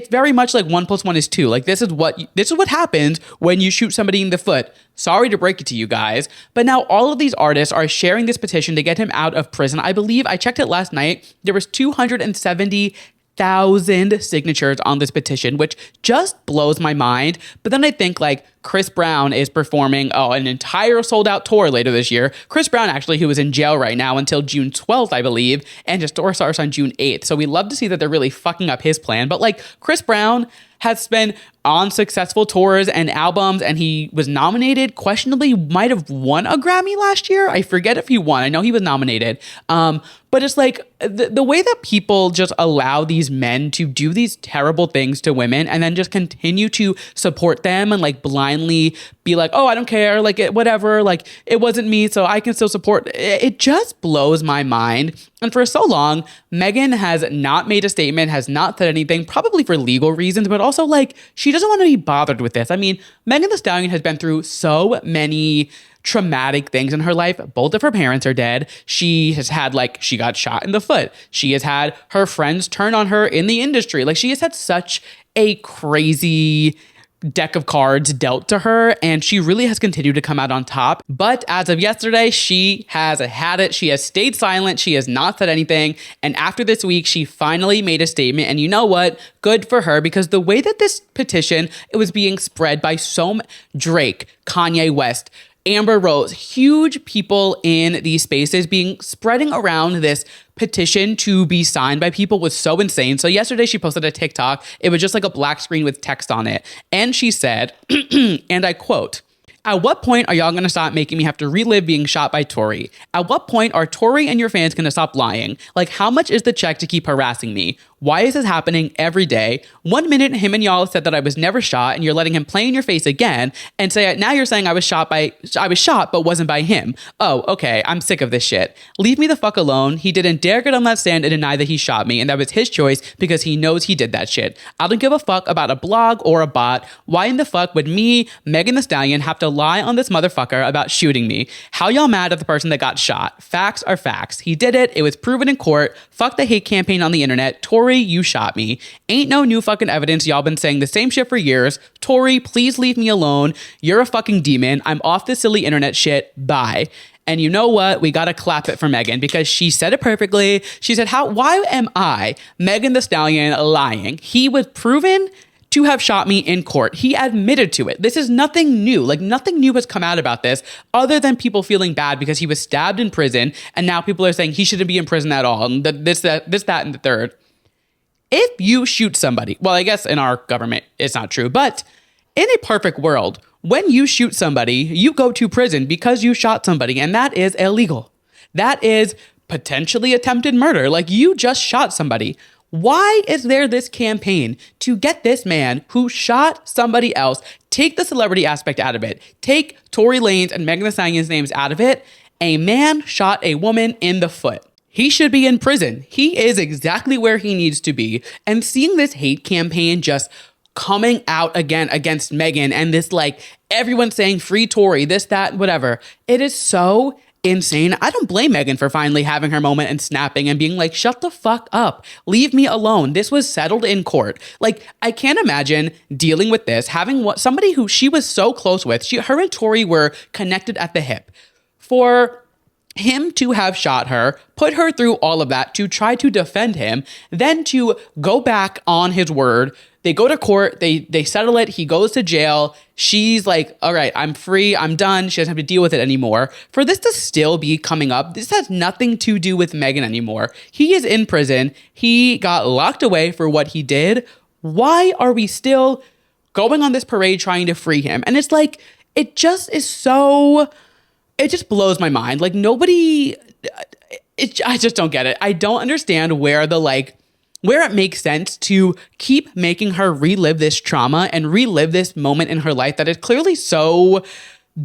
very much like 1 + 1 is 2. Like this is what happens when you shoot somebody in the foot. Sorry to break it to you guys, but now all of these artists are sharing this petition to get him out of prison. I believe I checked it last night. There was 270,000 signatures on this petition, which just blows my mind. But then I think like Chris Brown is performing an entire sold out tour later this year. Chris Brown, actually, who is in jail right now until June 12th, I believe, and his tour starts on June 8th. So we love to see that they're really fucking up his plan. But like Chris Brown has been on successful tours and albums, and he was nominated, questionably might have won a Grammy last year. I forget if he won. I know he was nominated. But it's like the way that people just allow these men to do these terrible things to women and then just continue to support them and like blindly be like, oh, I don't care, like whatever, like it wasn't me, so I can still support. It just blows my mind. And for so long, Megan has not made a statement, has not said anything, probably for legal reasons, but also like she doesn't want to be bothered with this. I mean, Megan Thee Stallion has been through so many traumatic things in her life. Both of her parents are dead. She has had she got shot in the foot. She has had her friends turn on her in the industry. Like she has had such a crazy deck of cards dealt to her, and she really has continued to come out on top. But as of yesterday, she has had it. She has stayed silent. She has not said anything. And after this week, she finally made a statement. And you know what? Good for her, because the way that this petition, it was being spread by Drake, Kanye West, Amber Rose, huge people in these spaces spreading around this petition to be signed by people was so insane. So yesterday she posted a TikTok. It was just like a black screen with text on it. And she said, and I quote, "At what point are y'all going to stop making me have to relive being shot by Tory? At what point are Tory and your fans going to stop lying? Like, how much is the check to keep harassing me? Why is this happening every day? 1 minute, him and y'all said that I was never shot, and you're letting him play in your face again, and now you're saying I was shot, but wasn't by him. Oh, okay, I'm sick of this shit. Leave me the fuck alone. He didn't dare get on that stand and deny that he shot me, and that was his choice because he knows he did that shit. I don't give a fuck about a blog or a bot. Why in the fuck would me, Megan Thee Stallion, have to lie on this motherfucker about shooting me? How y'all mad at the person that got shot? Facts are facts. He did it. It was proven in court. Fuck the hate campaign on the internet. Tory, you shot me. Ain't no new fucking evidence. Y'all been saying the same shit for years. Tory, please leave me alone. You're a fucking demon. I'm off this silly internet shit. Bye." And you know what? We gotta clap it for Megan, because she said it perfectly. She said, why am I, Megan Thee Stallion, lying? He was proven to have shot me in court. He admitted to it. This is nothing new. Like, nothing new has come out about this other than people feeling bad because he was stabbed in prison, and now people are saying he shouldn't be in prison at all, and this, that, and the third. If you shoot somebody, well, I guess in our government, it's not true, but in a perfect world, when you shoot somebody, you go to prison because you shot somebody, and that is illegal. That is potentially attempted murder. Like, you just shot somebody. Why is there this campaign to get this man who shot somebody else, take the celebrity aspect out of it, take Tory Lanez and Megan Thee Stallion's names out of it? A man shot a woman in the foot. He should be in prison. He is exactly where he needs to be. And seeing this hate campaign just coming out again against Megan, and this everyone saying free Tory, this, that, whatever. It is so insane. I don't blame Megan for finally having her moment and snapping and being like, shut the fuck up. Leave me alone. This was settled in court. I can't imagine dealing with this, having somebody who she was so close with. Her and Tory were connected at the hip. For him to have shot her, put her through all of that to try to defend him, then to go back on his word. They go to court, they settle it, he goes to jail. She's like, all right, I'm free, I'm done. She doesn't have to deal with it anymore. For this to still be coming up, this has nothing to do with Megan anymore. He is in prison. He got locked away for what he did. Why are we still going on this parade trying to free him? And it's it just is so it just blows my mind. Like nobody, I just don't get it. I don't understand where where it makes sense to keep making her relive this trauma and relive this moment in her life that is clearly so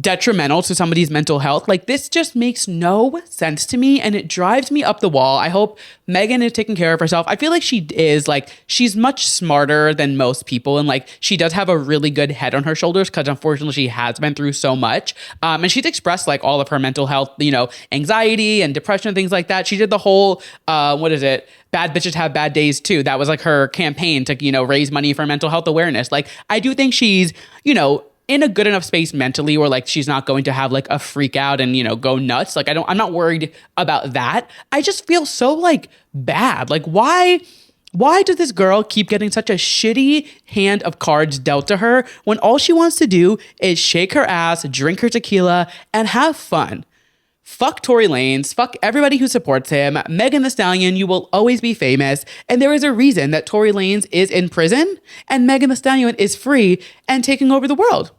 detrimental to somebody's mental health. Like this just makes no sense to me and it drives me up the wall. I hope Megan is taking care of herself. I feel like she is, like, she's much smarter than most people and like she does have a really good head on her shoulders because unfortunately she has been through so much. And she's expressed like all of her mental health, you know, anxiety and depression and things like that. She did the whole, what is it? Bad bitches have bad days too. That was like her campaign to, you know, raise money for mental health awareness. Like I do think she's, you know, in a good enough space mentally where like she's not going to have like a freak out and, you know, go nuts. Like I'm not worried about that. I just feel so like bad. Like why does this girl keep getting such a shitty hand of cards dealt to her when all she wants to do is shake her ass, drink her tequila, and have fun? Fuck Tory Lanez. Fuck everybody who supports him. Megan Thee Stallion, you will always be famous. And there is a reason that Tory Lanez is in prison and Megan Thee Stallion is free and taking over the world.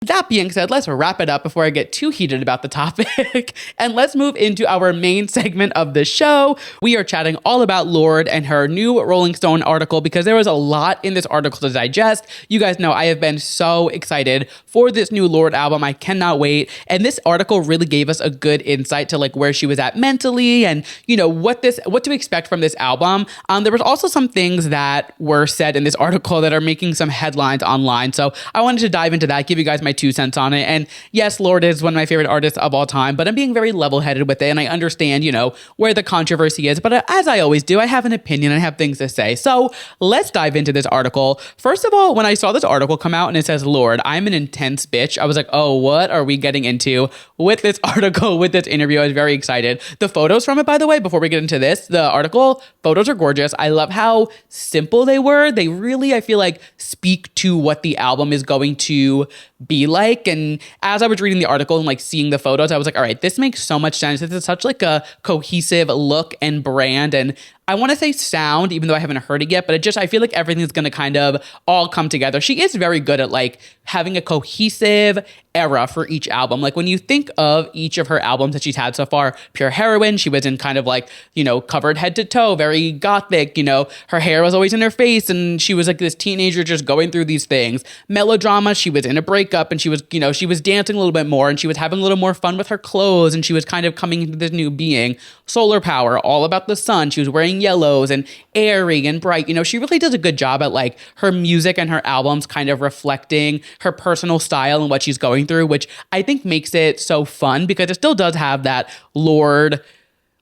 That being said, let's wrap it up before I get too heated about the topic. And let's move into our main segment of the show. We are chatting all about Lorde and her new Rolling Stone article because there was a lot in this article to digest. You guys know I have been so excited for this new Lorde album. I cannot wait. And this article really gave us a good insight to like where she was at mentally and, you know, what to expect from this album. There was also some things that were said in this article that are making some headlines online. So I wanted to dive into that, give you guys my 2 cents on it. And yes, Lorde is one of my favorite artists of all time, but I'm being very level-headed with it. And I understand, you know, where the controversy is. But as I always do, I have an opinion. I have things to say. So let's dive into this article. First of all, when I saw this article come out and it says, Lorde, I'm an intense bitch, I was like, oh, what are we getting into with this article, with this interview? I was very excited. The photos from it, by the way, before we get into this, the article, photos are gorgeous. I love how simple they were. They really, I feel like, speak to what the album is going to be like. And as I was reading the article and like seeing the photos, I was like, all right, this makes so much sense. This is such like a cohesive look and brand. And I want to say sound, even though I haven't heard it yet, but I feel like everything's going to kind of all come together. She is very good at like having a cohesive era for each album. Like when you think of each of her albums that she's had so far, Pure Heroine, she was in kind of like, you know, covered head to toe, very gothic, you know, her hair was always in her face and she was like this teenager just going through these things. Melodrama, she was in a breakup and she was, you know, she was dancing a little bit more and she was having a little more fun with her clothes and she was kind of coming into this new being. Solar Power, all about the sun. She was wearing yellows and airy and bright. You know, she really does a good job at like her music and her albums kind of reflecting her personal style and what she's going through, which I think makes it so fun because it still does have that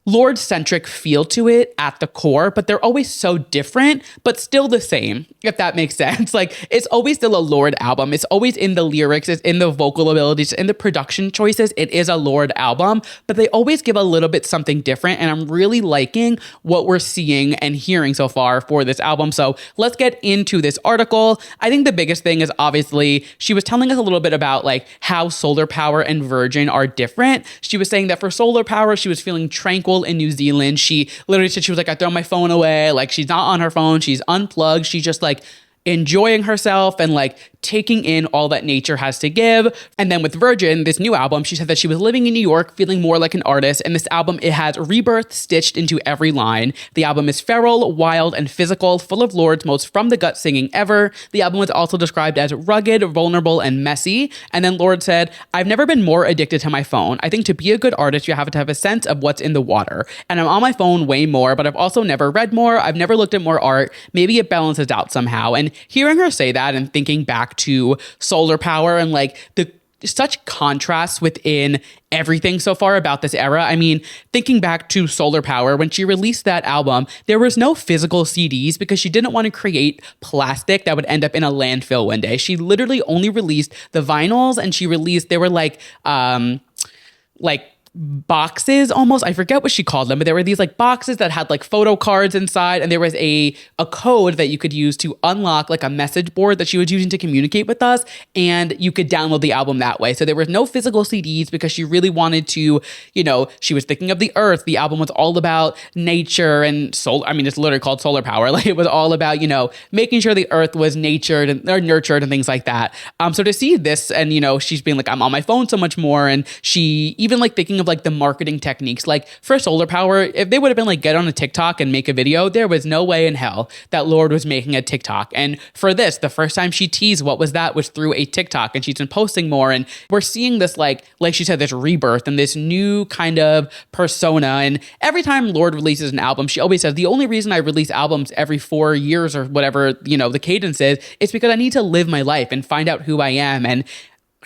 Lorde-centric feel to it at the core, but they're always so different, but still the same, if that makes sense. Like, it's always still a Lorde album. It's always in the lyrics, it's in the vocal abilities, in the production choices. It is a Lorde album, but they always give a little bit something different, and I'm really liking what we're seeing and hearing so far for this album. So let's get into this article. I think the biggest thing is obviously she was telling us a little bit about like how Solar Power and Virgin are different. She was saying that for Solar Power, she was feeling tranquil in New Zealand. She literally said she was like, I throw my phone away. Like she's not on her phone. She's unplugged. She's just like enjoying herself and like taking in all that nature has to give. And then with Virgin, this new album, she said that she was living in New York, feeling more like an artist. And this album, it has rebirth stitched into every line. The album is feral, wild, and physical, full of Lorde's most from-the-gut singing ever. The album was also described as rugged, vulnerable, and messy. And then Lorde said, I've never been more addicted to my phone. I think to be a good artist, you have to have a sense of what's in the water. And I'm on my phone way more, but I've also never read more. I've never looked at more art. Maybe it balances out somehow. And hearing her say that and thinking back to Solar Power and like the such contrasts within everything so far about this era. I mean, thinking back to Solar Power, when she released that album, there was no physical CDs because she didn't want to create plastic that would end up in a landfill one day. She literally only released the vinyls and she released, they were like boxes almost. I forget what she called them, but there were these like boxes that had like photo cards inside, and there was a code that you could use to unlock like a message board that she was using to communicate with us, and you could download the album that way. So there was no physical CDs because she really wanted to, she was thinking of the earth. The album was all about nature and solar. I mean, it's literally called Solar Power. Like it was all about, making sure the earth was nurtured and things like that. So to see this and, she's being like, I'm on my phone so much more. And she even like thinking of like the marketing techniques, like for Solar Power, if they would have been like, get on a TikTok and make a video, there was no way in hell that Lorde was making a TikTok. And for this, the first time she teased what was that was through a TikTok, and she's been posting more. And we're seeing this, like she said, this rebirth and this new kind of persona. And every time Lorde releases an album, she always says, the only reason I release albums every 4 years or whatever, the cadence is, it's because I need to live my life and find out who I am. And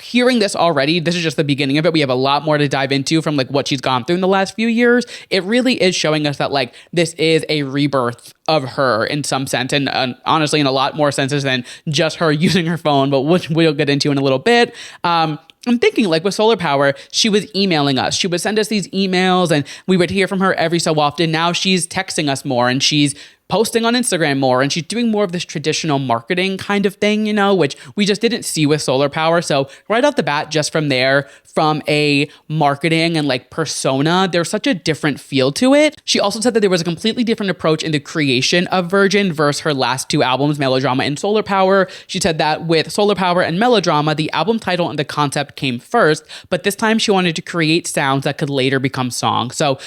hearing this already, this is just the beginning of it. We have a lot more to dive into from like what she's gone through in the last few years. It really is showing us that like this is a rebirth of her in some sense, and honestly in a lot more senses than just her using her phone, but which we'll get into in a little bit. I'm thinking like with Solar Power, she was emailing us. She would send us these emails and we would hear from her every so often. Now she's texting us more and she's posting on Instagram more, and she's doing more of this traditional marketing kind of thing, which we just didn't see with Solar Power. So right off the bat, just from there, from a marketing and like persona, there's such a different feel to it. She also said that there was a completely different approach in the creation of Virgin versus her last two albums, Melodrama and Solar Power. She said that with Solar Power and Melodrama, the album title and the concept came first, but this time she wanted to create sounds that could later become songs. So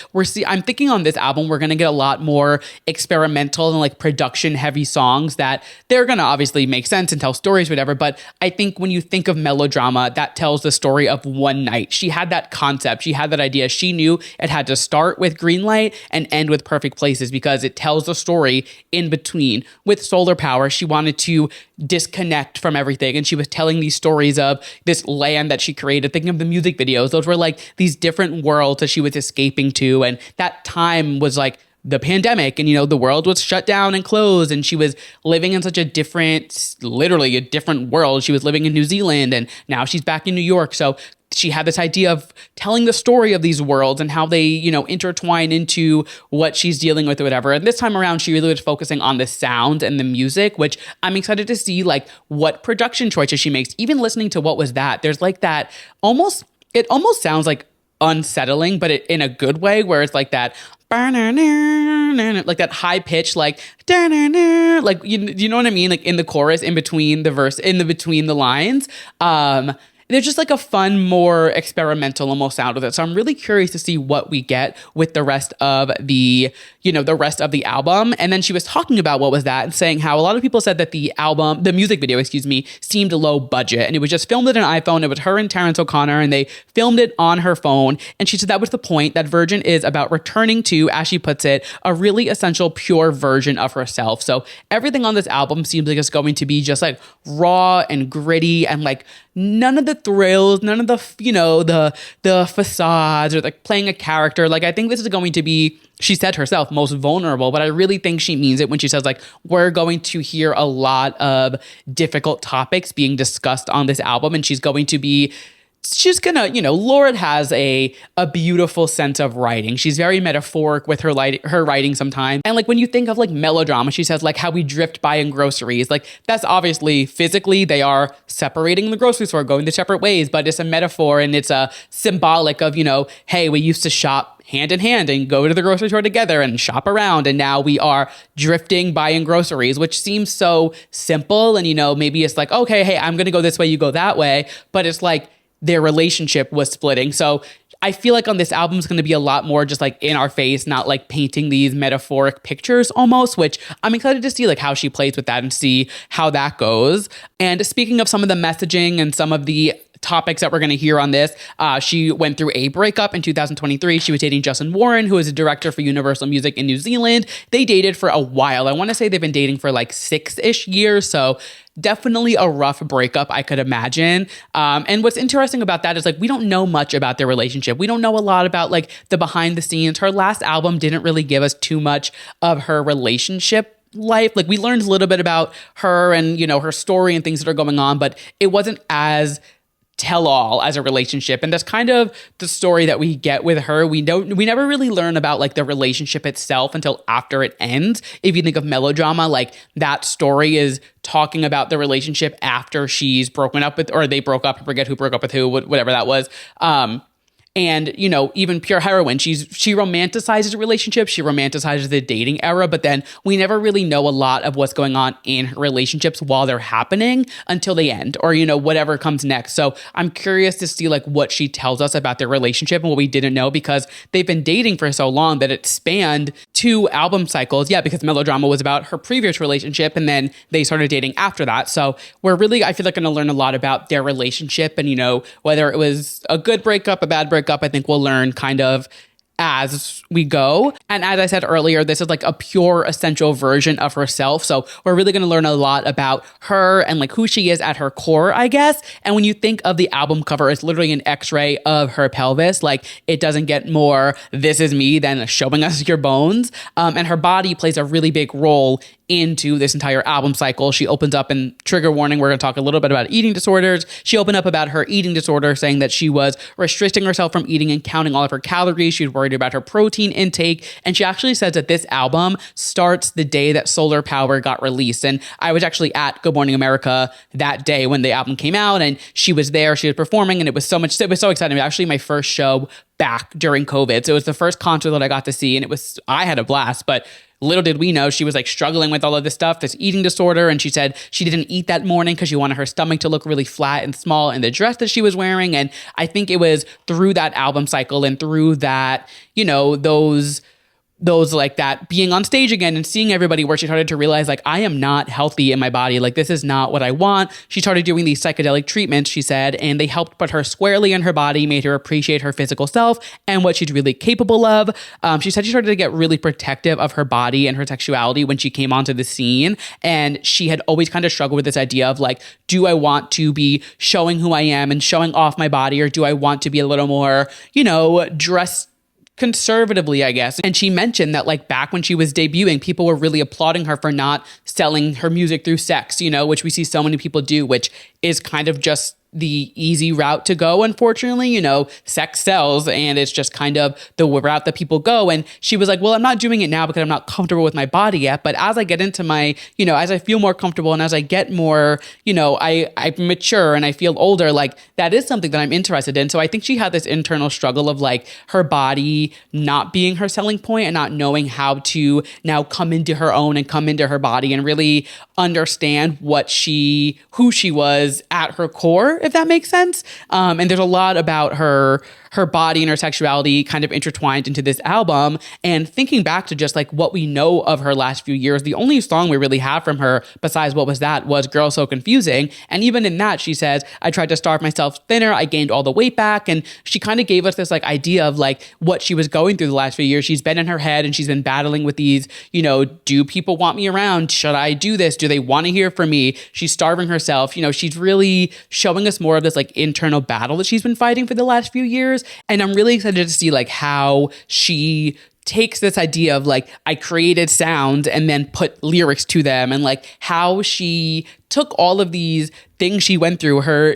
I'm thinking on this album, we're going to get a lot more experimental and like production heavy songs that they're going to obviously make sense and tell stories, whatever. But I think when you think of Melodrama, that tells the story of one night. She had that concept. She had that idea. She knew it had to start with Greenlight and end with Perfect Places because it tells the story in between. With Solar Power, she wanted to disconnect from everything. And she was telling these stories of this land that she created, thinking of the music videos. Those were like these different worlds that she was escaping to. And that time was like the pandemic, and the world was shut down and closed, and she was living in such literally a different world. She was living in New Zealand, and now she's back in New York. So she had this idea of telling the story of these worlds and how they, intertwine into what she's dealing with or whatever. And this time around, she really was focusing on the sound and the music, which I'm excited to see like what production choices she makes. Even listening to What Was That, there's like that it almost sounds like unsettling, but in a good way, where it's like that like that high pitch, like you know what I mean, like in the chorus, in between the verse, between the lines. There's just like a fun, more experimental almost sound with it. So I'm really curious to see what we get with the rest of the album. And then she was talking about What Was That and saying how a lot of people said that the music video, seemed low budget. And it was just filmed with an iPhone. It was her and Terrence O'Connor, and they filmed it on her phone. And she said that was the point, that Virgin is about returning to, as she puts it, a really essential, pure version of herself. So everything on this album seems like it's going to be just like raw and gritty and like none of the thrills, none of the, the facades or like playing a character. Like, I think this is going to be, she said herself, most vulnerable, but I really think she means it when she says like, we're going to hear a lot of difficult topics being discussed on this album. And she's gonna, Lorde has a beautiful sense of writing. She's very metaphoric with her writing sometimes. And like when you think of like Melodrama, she says like how we drift by in groceries. Like that's obviously physically they are separating in the grocery store, going their separate ways, but it's a metaphor and it's a symbolic of, hey, we used to shop hand in hand and go to the grocery store together and shop around. And now we are drifting buying groceries, which seems so simple. And, maybe it's like, okay, hey, I'm going to go this way, you go that way. But it's like, their relationship was splitting. So I feel like on this album is going to be a lot more just like in our face, not like painting these metaphoric pictures almost, which I'm excited to see like how she plays with that and see how that goes. And speaking of some of the messaging and some of the topics that we're going to hear on this, she went through a breakup in 2023. She was dating Justin Warren, who is a director for Universal Music in New Zealand. They dated for a while. I want to say they've been dating for like 6-ish years. So definitely a rough breakup, I could imagine. And what's interesting about that is like, we don't know much about their relationship. We don't know a lot about like the behind the scenes. Her last album didn't really give us too much of her relationship life. Like we learned a little bit about her and, her story and things that are going on, but it wasn't as tell all as a relationship. And that's kind of the story that we get with her. We never really learn about like the relationship itself until after it ends. If you think of melodrama, like that story is talking about the relationship after she's broken up with, or they broke up. I forget who broke up with who, whatever that was. And, you know, even Pure Heroine, she romanticizes relationships. She romanticizes the dating era, but then we never really know a lot of what's going on in her relationships while they're happening until they end, or, you know, whatever comes next. So I'm curious to see like what she tells us about their relationship and what we didn't know, because they've been dating for so long that it spanned 2 album cycles. Yeah, because Melodrama was about her previous relationship and then they started dating after that. So we're really, I feel like, going to learn a lot about their relationship and, you know, whether it was a good breakup, a bad breakup. I think we'll learn kind of as we go. And as I said earlier, this is like a pure essential version of herself. So we're really going to learn a lot about her and like who she is at her core, I guess. And when you think of the album cover, it's literally an x-ray of her pelvis. Like it doesn't get more "this is me" than showing us your bones. And her body plays a really big role into this entire album cycle. She opens up, in trigger warning, we're going to talk a little bit about eating disorders. She opened up about her eating disorder, saying that she was restricting herself from eating and counting all of her calories. She was worried about her protein intake. And she actually says that this album starts the day that Solar Power got released. And I was actually at Good Morning America that day when the album came out, and she was there, she was performing, and it was so exciting. It was actually my first show back during COVID. So it was the first concert that I got to see, and I had a blast, but little did we know she was like struggling with all of this stuff, this eating disorder. And she said she didn't eat that morning because she wanted her stomach to look really flat and small in the dress that she was wearing. And I think it was through that album cycle and through that, you know, those like that being on stage again and seeing everybody, where she started to realize like, I am not healthy in my body. Like this is not what I want. She started doing these psychedelic treatments, she said, and they helped put her squarely in her body, made her appreciate her physical self and what she's really capable of. She said she started to get really protective of her body and her sexuality when she came onto the scene. And she had always kind of struggled with this idea of like, do I want to be showing who I am and showing off my body, or do I want to be a little more, you know, dressed conservatively, I guess. And she mentioned that like back when she was debuting, people were really applauding her for not selling her music through sex, you know, which we see so many people do, which is kind of just the easy route to go. Unfortunately, you know, sex sells, and it's just kind of the route that people go. And she was like, well, I'm not doing it now because I'm not comfortable with my body yet. But as I get into my, you know, as I feel more comfortable and as I get more, you know, I mature and I feel older, like that is something that I'm interested in. So I think she had this internal struggle of like her body not being her selling point and not knowing how to now come into her own and come into her body and really understand who she was at her core, if that makes sense. And there's a lot about her body and her sexuality kind of intertwined into this album. And thinking back to just like what we know of her last few years, the only song we really have from her besides What Was That was Girl So Confusing. And even in that, she says, I tried to starve myself thinner. I gained all the weight back. And she kind of gave us this like idea of like what she was going through the last few years. She's been in her head and she's been battling with these, you know, do people want me around? Should I do this? Do they want to hear from me? She's starving herself. You know, she's really showing us more of this like internal battle that she's been fighting for the last few years. And I'm really excited to see like how she takes this idea of like, I created sound and then put lyrics to them, and like how she took all of these things she went through, her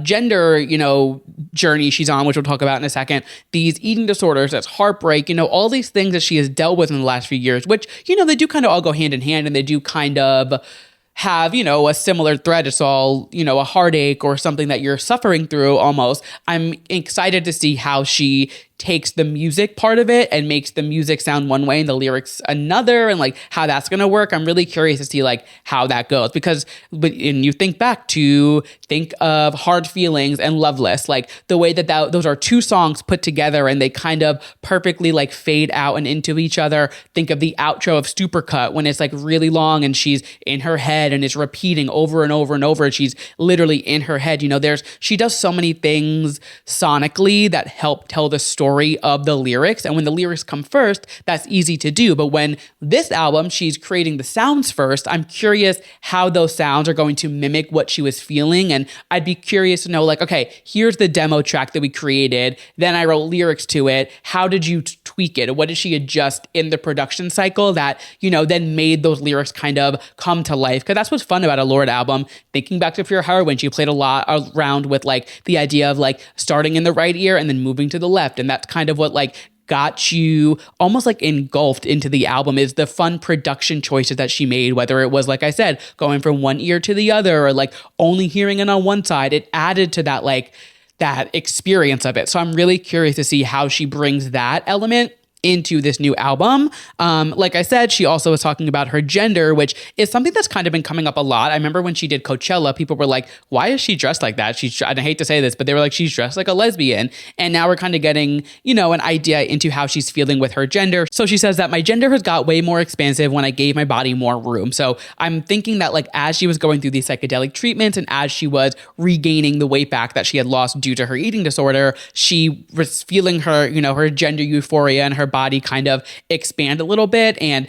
gender, you know, journey she's on, which we'll talk about in a second, these eating disorders, that's heartbreak, you know, all these things that she has dealt with in the last few years, which, you know, they do kind of all go hand in hand, and they do kind of have, you know, a similar thread. It's all, you know, a heartache or something that you're suffering through almost. I'm excited to see how she takes the music part of it and makes the music sound one way and the lyrics another, and like how that's going to work. I'm really curious to see like how that goes, because when you think of Hard Feelings and Loveless, like the way that those are 2 songs put together and they kind of perfectly like fade out and into each other. Think of the outro of Supercut when it's like really long and she's in her head and it's repeating over and over and over, and she's literally in her head. You know, she does so many things sonically that help tell the story story of the lyrics. And when the lyrics come first, that's easy to do. But when this album, she's creating the sounds first, I'm curious how those sounds are going to mimic what she was feeling. And I'd be curious to know, like, okay, here's the demo track that we created. Then I wrote lyrics to it. How did you tweak it? What did she adjust in the production cycle that, then made those lyrics kind of come to life? Because that's what's fun about a Lorde album. Thinking back to Fear Heroine, she played a lot around with like the idea of like starting in the right ear and then moving to the left. And that's kind of what like got you almost like engulfed into the album, is the fun production choices that she made, whether it was, like I said, going from one ear to the other or like only hearing it on one side. It added to that, like that experience of it. So I'm really curious to see how she brings that element into this new album. Like I said, she also was talking about her gender, which is something that's kind of been coming up a lot. I remember when she did Coachella, people were like, why is she dressed like that? I hate to say this, but they were like, she's dressed like a lesbian. And now we're kind of getting, an idea into how she's feeling with her gender. So she says that my gender has got way more expansive when I gave my body more room. So I'm thinking that like as she was going through these psychedelic treatments and as she was regaining the weight back that she had lost due to her eating disorder, she was feeling her, her gender euphoria and her body kind of expand a little bit. And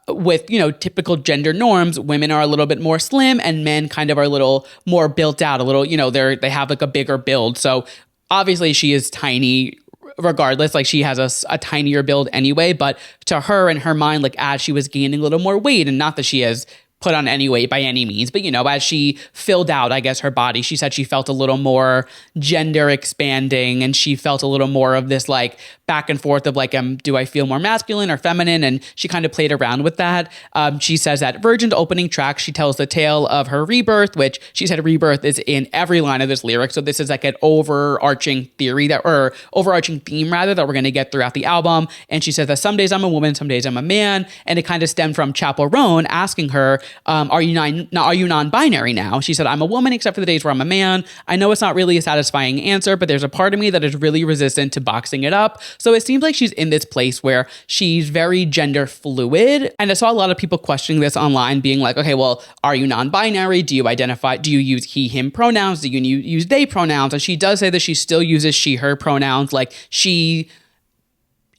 with, typical gender norms, women are a little bit more slim and men kind of are a little more built out, a little, they have like a bigger build. So obviously she is tiny regardless, like she has a tinier build anyway, but to her in her mind, like as she was gaining a little more weight, and not that she has put on any weight by any means, but as she filled out, I guess, her body, she said she felt a little more gender expanding, and she felt a little more of this like back and forth of like, do I feel more masculine or feminine? And she kind of played around with that. She says that Virgin's opening track, she tells the tale of her rebirth, which she said rebirth is in every line of this lyric. So this is like an overarching theory or overarching theme rather, that we're going to get throughout the album. And she says that some days I'm a woman, some days I'm a man. And it kind of stemmed from Chappell Roan asking her, are you non-binary now? She said, I'm a woman except for the days where I'm a man. I know it's not really a satisfying answer, but there's a part of me that is really resistant to boxing it up. So it seems like she's in this place where she's very gender fluid. And I saw a lot of people questioning this online, being like, okay, well, are you non-binary? Do you use he, him pronouns? Do you use they pronouns? And she does say that she still uses she, her pronouns. Like she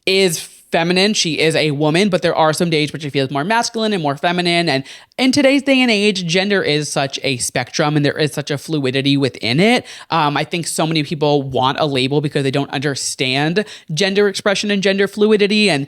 is feminine, she is a woman, but there are some days where she feels more masculine and more feminine. And in today's day and age, gender is such a spectrum and there is such a fluidity within it. I think so many people want a label because they don't understand gender expression and gender fluidity. And,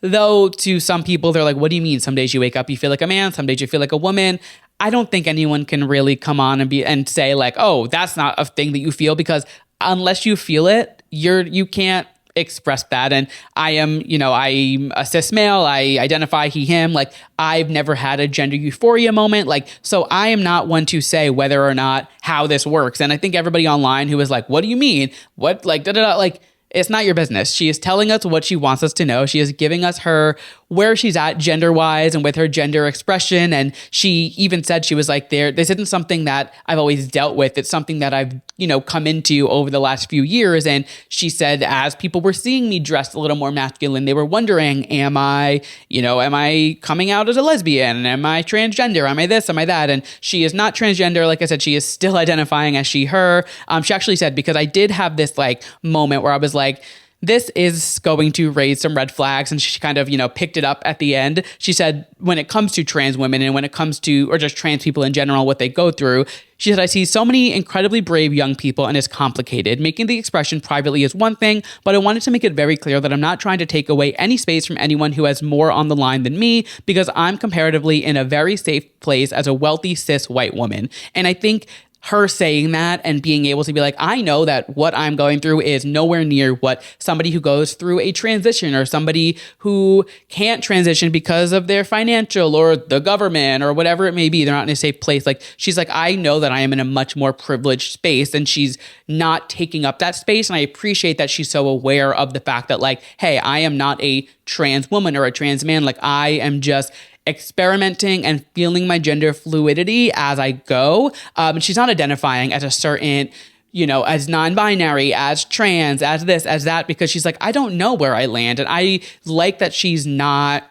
though to some people, they're like, what do you mean? Some days you wake up, you feel like a man, some days you feel like a woman. I don't think anyone can really come on and say like, oh, that's not a thing that you feel, because unless you feel it, you can't express that. And I'm a cis male, I identify he, him, like I've never had a gender euphoria moment. Like, so I am not one to say whether or not how this works. And I think everybody online who is like, what do you mean? What, like, like, it's not your business. She is telling us what she wants us to know. She is giving us where she's at gender-wise and with her gender expression. And she even said, she was like, this isn't something that I've always dealt with. It's something that I've, come into over the last few years. And she said, as people were seeing me dressed a little more masculine, they were wondering, am I coming out as a lesbian? Am I transgender? Am I this? Am I that? And she is not transgender. Like I said, she is still identifying as she, her. She actually said, because I did have this like moment where I was like, this is going to raise some red flags. And she kind of, picked it up at the end. She said, when it comes to trans women and when it comes to, or just trans people in general, what they go through, she said, I see so many incredibly brave young people and it's complicated. Making the expression privately is one thing, but I wanted to make it very clear that I'm not trying to take away any space from anyone who has more on the line than me, because I'm comparatively in a very safe place as a wealthy cis white woman. And I think her saying that and being able to be like, I know that what I'm going through is nowhere near what somebody who goes through a transition or somebody who can't transition because of their financial or the government or whatever it may be. They're not in a safe place. Like, she's like, I know that I am in a much more privileged space, and she's not taking up that space. And I appreciate that she's so aware of the fact that like, hey, I am not a trans woman or a trans man. Like, I am just experimenting and feeling my gender fluidity as I go. And she's not identifying as a certain, as non-binary, as trans, as this, as that, because she's like, I don't know where I land. And I like that she's not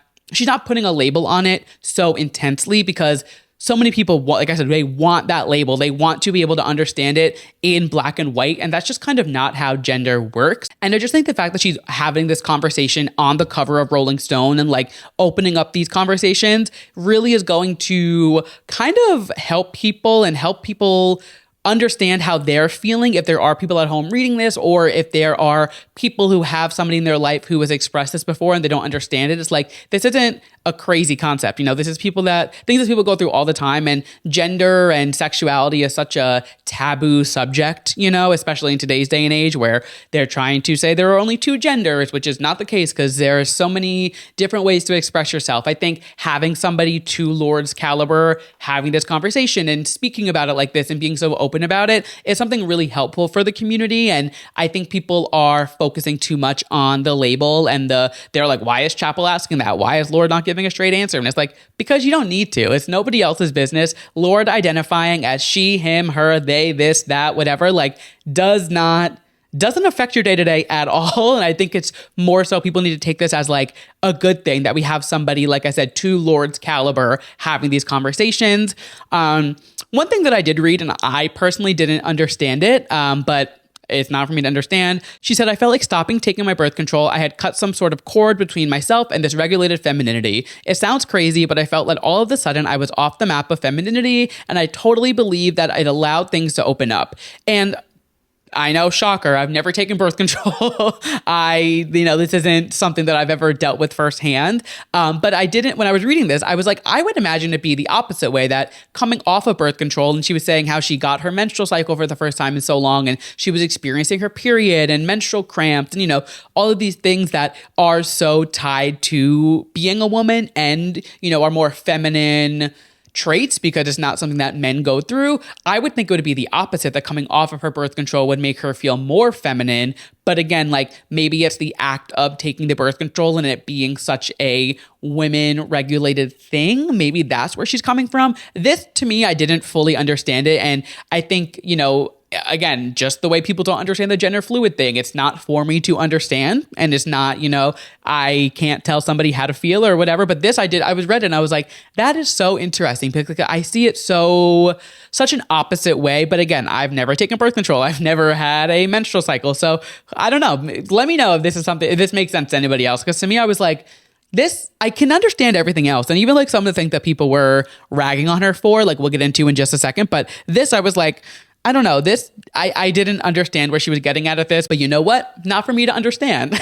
putting a label on it so intensely, because so many people want, like I said, they want that label. They want to be able to understand it in black and white. And that's just kind of not how gender works. And I just think the fact that she's having this conversation on the cover of Rolling Stone and like opening up these conversations really is going to kind of help people understand how they're feeling, if there are people at home reading this, or if there are people who have somebody in their life who has expressed this before and they don't understand it. It's like, this isn't a crazy concept. This is things that people go through all the time, and gender and sexuality is such a taboo subject, especially in today's day and age where they're trying to say there are only two genders, which is not the case because there are so many different ways to express yourself. I think having somebody to Lorde's caliber having this conversation and speaking about it like this and being so open about it is something really helpful for the community. And I think people are focusing too much on the label and they're like, why is Chapel asking that? Why is Lorde not giving a straight answer? And it's like, because you don't need to. It's nobody else's business. Lorde identifying as she, him, her, they, this, that, whatever, like doesn't affect your day-to-day at all. And I think it's more so people need to take this as like a good thing that we have somebody, like I said, to Lorde's caliber having these conversations. One thing that I did read, and I personally didn't understand it, but it's not for me to understand. She said, I felt like stopping taking my birth control. I had cut some sort of cord between myself and this regulated femininity. It sounds crazy, but I felt like all of a sudden I was off the map of femininity, and I totally believe that it allowed things to open up. And I know, shocker, I've never taken birth control. This isn't something that I've ever dealt with firsthand. But I didn't, when I was reading this, I was like, I would imagine it be the opposite way, that coming off of birth control, and she was saying how she got her menstrual cycle for the first time in so long, and she was experiencing her period and menstrual cramps and, all of these things that are so tied to being a woman and, are more feminine traits because it's not something that men go through. I would think it would be the opposite, that coming off of her birth control would make her feel more feminine. But again, like maybe it's the act of taking the birth control and it being such a women regulated thing. Maybe that's where she's coming from. This, to me, I didn't fully understand it. And I think, again, just the way people don't understand the gender fluid thing, it's not for me to understand. And it's not, I can't tell somebody how to feel or whatever. But this I did. I was read it and I was like, that is so interesting because I see it such an opposite way. But again, I've never taken birth control. I've never had a menstrual cycle. So I don't know. Let me know if this is something, if this makes sense to anybody else. Because to me, I was like, I can understand everything else. And even like some of the things that people were ragging on her for, like we'll get into in just a second. But this, I was like, I don't know. This, I didn't understand where she was getting at this, but you know what? Not for me to understand.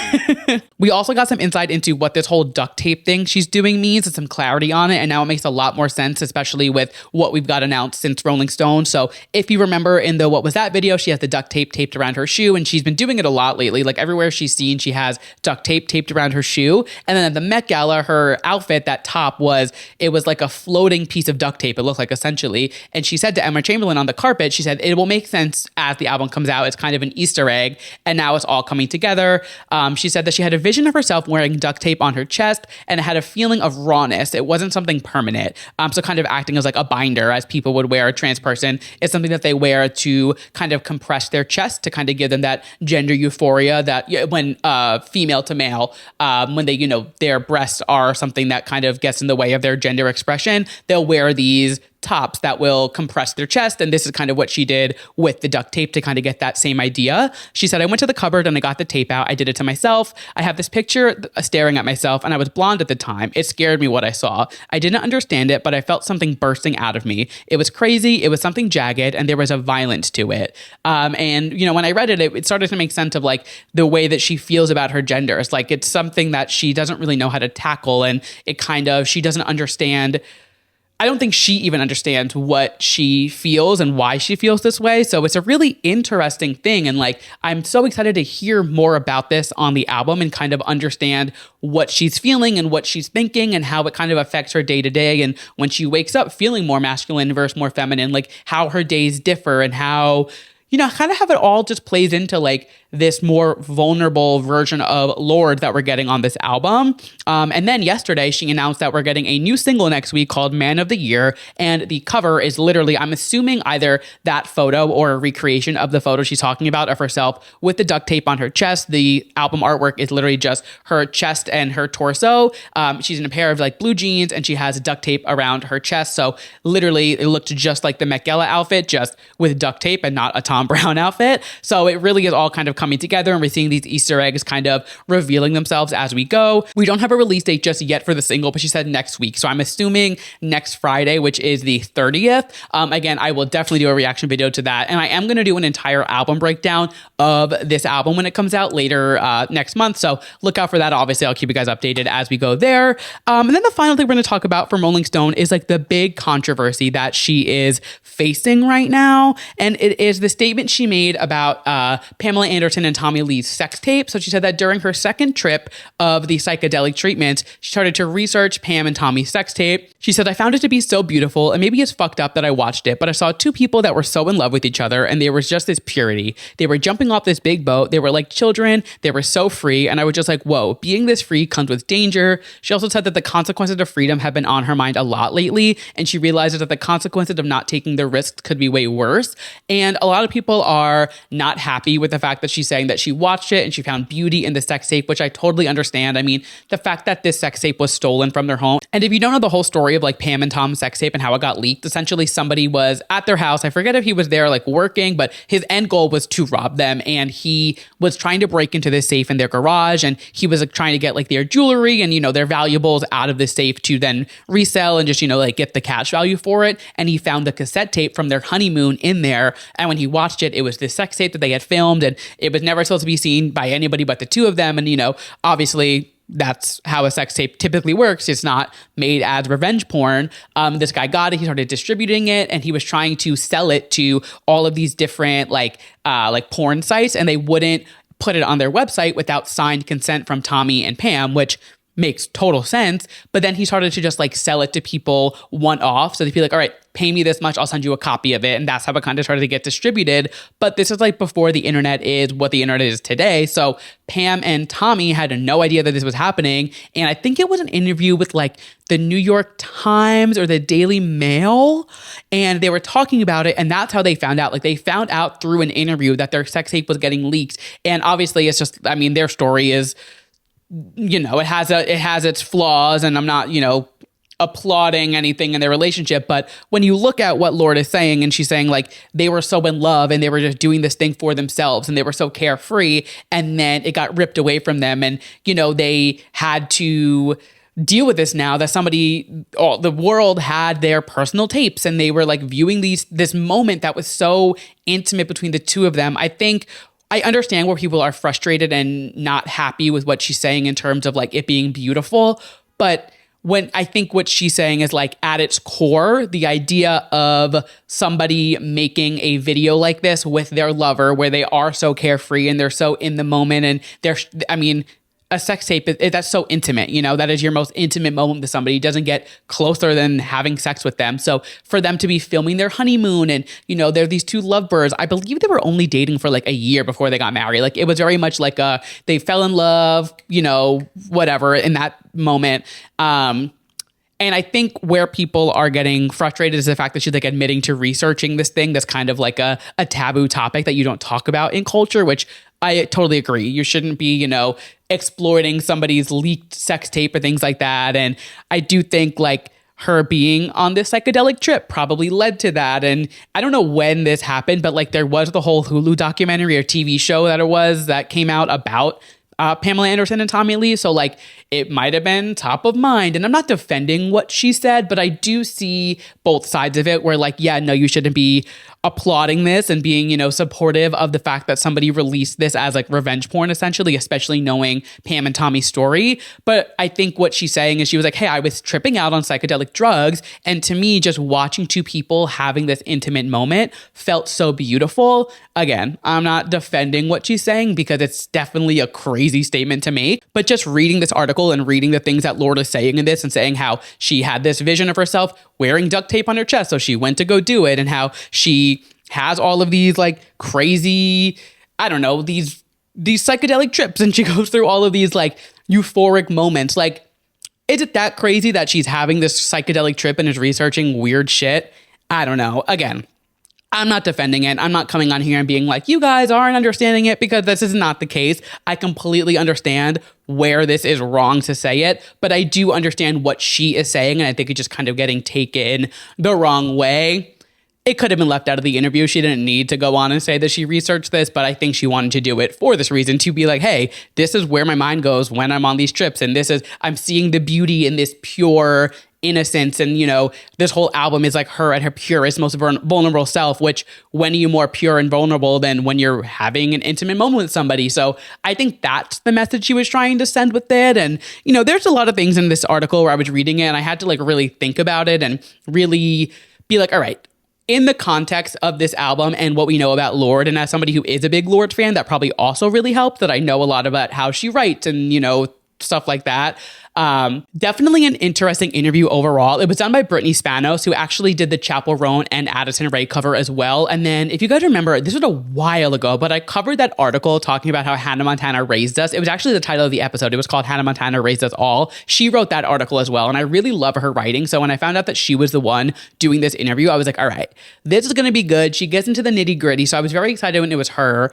We also got some insight into what this whole duct tape thing she's doing means and some clarity on it. And now it makes a lot more sense, especially with what we've got announced since Rolling Stone. So if you remember in the What Was That video, she has the duct tape taped around her shoe, and she's been doing it a lot lately. Like everywhere she's seen, she has duct tape taped around her shoe. And then at the Met Gala, her outfit, that top was like a floating piece of duct tape, it looked like, essentially. And she said to Emma Chamberlain on the carpet, she said, it will make sense as the album comes out. It's kind of an Easter egg, and now it's all coming together. She said that she had a vision of herself wearing duct tape on her chest, and it had a feeling of rawness. It wasn't something permanent. So kind of acting as like a binder, as people would wear a trans person. It's something that they wear to kind of compress their chest, to kind of give them that gender euphoria that when female to male, when they, their breasts are something that kind of gets in the way of their gender expression, they'll wear these tops that will compress their chest. And this is kind of what she did with the duct tape to kind of get that same idea. She said, I went to the cupboard and I got the tape out. I did it to myself. I have this picture staring at myself, and I was blonde at the time. It scared me what I saw. I didn't understand it, but I felt something bursting out of me. It was crazy. It was something jagged, and there was a violence to it. And when I read it, it started to make sense of like the way that she feels about her gender. It's like, it's something that she doesn't really know how to tackle. And she doesn't understand. I don't think she even understands what she feels and why she feels this way. So it's a really interesting thing. And like, I'm so excited to hear more about this on the album and kind of understand what she's feeling and what she's thinking and how it kind of affects her day to day. And when she wakes up feeling more masculine versus more feminine, like how her days differ and how, kind of have it all just plays into like this more vulnerable version of Lorde that we're getting on this album. And then yesterday, she announced that we're getting a new single next week called Man of the Year. And the cover is literally, I'm assuming, either that photo or a recreation of the photo she's talking about of herself with the duct tape on her chest. The album artwork is literally just her chest and her torso. She's in a pair of like blue jeans and she has duct tape around her chest. So literally it looked just like the Met Gala outfit, just with duct tape and not a Tom Brown outfit. So it really is all kind of coming together, and we're seeing these Easter eggs kind of revealing themselves as we go. We don't have a release date just yet for the single, but she said next week. So I'm assuming next Friday, which is the 30th. Again, I will definitely do a reaction video to that. And I am going to do an entire album breakdown of this album when it comes out later next month. So look out for that. Obviously, I'll keep you guys updated as we go there. And then the final thing we're going to talk about from Rolling Stone is like the big controversy that she is facing right now. And it is the statement she made about Pamela Anderson and Tommy Lee's sex tape. So she said that during her second trip of the psychedelic treatment, she started to research Pam and Tommy's sex tape. She said, I found it to be so beautiful, and maybe it's fucked up that I watched it, but I saw two people that were so in love with each other, and there was just this purity. They were jumping off this big boat. They were like children. They were so free. And I was just like, whoa, being this free comes with danger. She also said that the consequences of freedom have been on her mind a lot lately. And she realizes that the consequences of not taking the risks could be way worse. And a lot of people are not happy with the fact that she's saying that she watched it and she found beauty in the sex tape, which I totally understand. I mean, the fact that this sex tape was stolen from their home. And if you don't know the whole story of like Pam and Tom's sex tape and how it got leaked, essentially somebody was at their house. I forget if he was there like working, but his end goal was to rob them. And he was trying to break into this safe in their garage. And he was like trying to get like their jewelry and, their valuables out of the safe to then resell and just, like get the cash value for it. And he found the cassette tape from their honeymoon in there. And when he watched it, it was this sex tape that they had filmed, and it was never supposed to be seen by anybody but the two of them. And, obviously that's how a sex tape typically works. It's not made as revenge porn. This guy got it. He started distributing it, and he was trying to sell it to all of these different like porn sites, and they wouldn't put it on their website without signed consent from Tommy and Pam, which makes total sense. But then he started to just like sell it to people one off. So they'd be like, all right, pay me this much, I'll send you a copy of it. And that's how it kind of started to get distributed. But this is like before the internet is what the internet is today. So Pam and Tommy had no idea that this was happening. And I think it was an interview with like the New York Times or the Daily Mail. And they were talking about it. And that's how they found out. Like they found out through an interview that their sex tape was getting leaked. And obviously it's just, I mean, their story is, it has its flaws, and I'm not, applauding anything in their relationship. But when you look at what Lorde is saying, and she's saying like they were so in love and they were just doing this thing for themselves and they were so carefree, and then it got ripped away from them, and they had to deal with this now that the world had their personal tapes, and they were like viewing this moment that was so intimate between the two of them. I think I understand where people are frustrated and not happy with what she's saying in terms of like it being beautiful. But when I think what she's saying is like at its core, the idea of somebody making a video like this with their lover where they are so carefree and they're so in the moment, and a sex tape, that's so intimate, that is your most intimate moment with somebody. It doesn't get closer than having sex with them. So for them to be filming their honeymoon and, they're these two lovebirds, I believe they were only dating for like a year before they got married. Like it was very much like they fell in love, whatever in that moment. And I think where people are getting frustrated is the fact that she's like admitting to researching this thing that's kind of like a taboo topic that you don't talk about in culture, which I totally agree. You shouldn't be, exploiting somebody's leaked sex tape or things like that. And I do think like her being on this psychedelic trip probably led to that. And I don't know when this happened, but like there was the whole Hulu documentary or TV show that came out about Pamela Anderson and Tommy Lee. So like it might have been top of mind, and I'm not defending what she said, but I do see both sides of it where like, yeah, no, you shouldn't be applauding this and being, supportive of the fact that somebody released this as like revenge porn, essentially, especially knowing Pam and Tommy's story. But I think what she's saying is she was like, hey, I was tripping out on psychedelic drugs. And to me, just watching two people having this intimate moment felt so beautiful. Again, I'm not defending what she's saying because it's definitely a crazy statement to make, but just reading this article and reading the things that Lorde is saying in this and saying how she had this vision of herself wearing duct tape on her chest. So she went to go do it, and how she has all of these like crazy, I don't know, these psychedelic trips, and she goes through all of these like euphoric moments. Like, is it that crazy that she's having this psychedelic trip and is researching weird shit? I don't know. Again, I'm not defending it. I'm not coming on here and being like, you guys aren't understanding it, because this is not the case. I completely understand where this is wrong to say it, but I do understand what she is saying, and I think it's just kind of getting taken the wrong way. It could have been left out of the interview. She didn't need to go on and say that she researched this, but I think she wanted to do it for this reason, to be like, hey, this is where my mind goes when I'm on these trips. And I'm seeing the beauty in this pure innocence. And, you know, this whole album is like her at her purest, most vulnerable self, which when are you more pure and vulnerable than when you're having an intimate moment with somebody? So I think that's the message she was trying to send with it. And, you know, there's a lot of things in this article where I was reading it and I had to like really think about it and really be like, all right, in the context of this album and what we know about Lorde, and as somebody who is a big Lorde fan, that probably also really helped that I know a lot about how she writes and, you know, stuff like that. Definitely an interesting interview overall. It was done by Brittany Spanos, who actually did the Chappell Roan and Addison Rae cover as well. And then if you guys remember, this was a while ago, but I covered that article talking about how Hannah Montana raised us. It was actually the title of the episode. It was called Hannah Montana Raised Us All. She wrote that article as well. And I really love her writing. So when I found out that she was the one doing this interview, I was like, all right, this is going to be good. She gets into the nitty gritty. So I was very excited when it was her.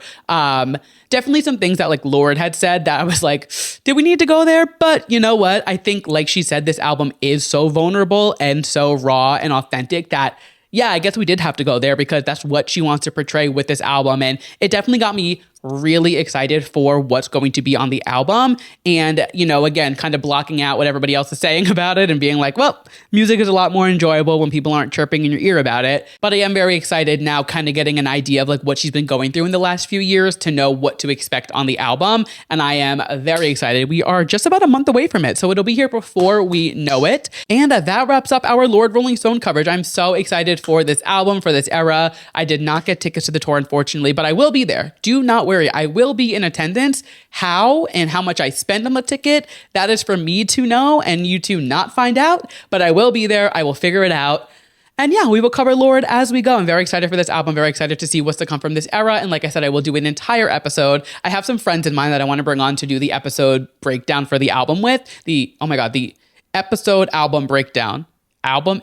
Definitely some things that like Lorde had said that I was like, did we need to go there? But you know what? I think, like she said, this album is so vulnerable and so raw and authentic that, yeah, I guess we did have to go there because that's what she wants to portray with this album. And it definitely got me really excited for what's going to be on the album. And, you know, again, kind of blocking out what everybody else is saying about it and being like, well, music is a lot more enjoyable when people aren't chirping in your ear about it. But I am very excited now, kind of getting an idea of like what she's been going through in the last few years to know what to expect on the album. And I am very excited. We are just about a month away from it, so it'll be here before we know it. And that wraps up our Lorde Rolling Stone coverage. I'm so excited for this album, for this era. I did not get tickets to the tour, unfortunately, but I will be there. Do not worry, I will be in attendance. How and how much I spend on the ticket, that is for me to know and you to not find out, but I will be there. I will figure it out. And yeah, we will cover Lorde as we go. I'm very excited for this album, very excited to see what's to come from this era. And like I said, I will do an entire episode. I have some friends in mind that I want to bring on to do the episode breakdown for the album with. The episode album breakdown. Album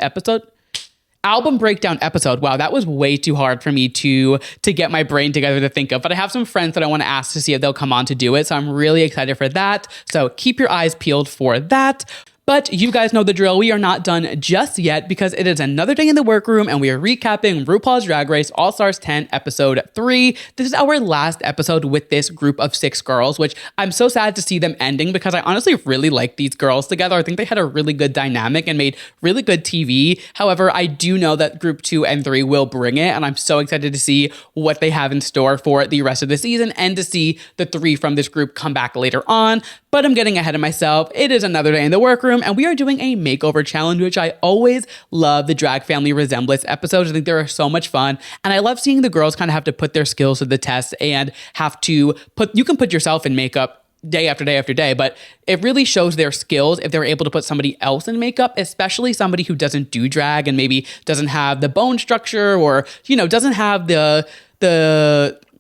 breakdown episode. Wow, that was way too hard for me to get my brain together to think of. But I have some friends that I want to ask to see if they'll come on to do it. So I'm really excited for that. So keep your eyes peeled for that. But you guys know the drill. We are not done just yet because it is another day in the workroom and we are recapping RuPaul's Drag Race All-Stars 10 episode 3. This is our last episode with this group of 6 girls, which I'm so sad to see them ending because I honestly really like these girls together. I think they had a really good dynamic and made really good TV. However, I do know that group 2 and 3 will bring it, and I'm so excited to see what they have in store for the rest of the season and to see the 3 from this group come back later on. But I'm getting ahead of myself. It is another day in the workroom and we are doing a makeover challenge, which I always love the drag family resemblance episodes. I think they're so much fun. And I love seeing the girls kind of have to put their skills to the test and have to you can put yourself in makeup day after day after day, but it really shows their skills if they're able to put somebody else in makeup, especially somebody who doesn't do drag and maybe doesn't have the bone structure or, you know, doesn't have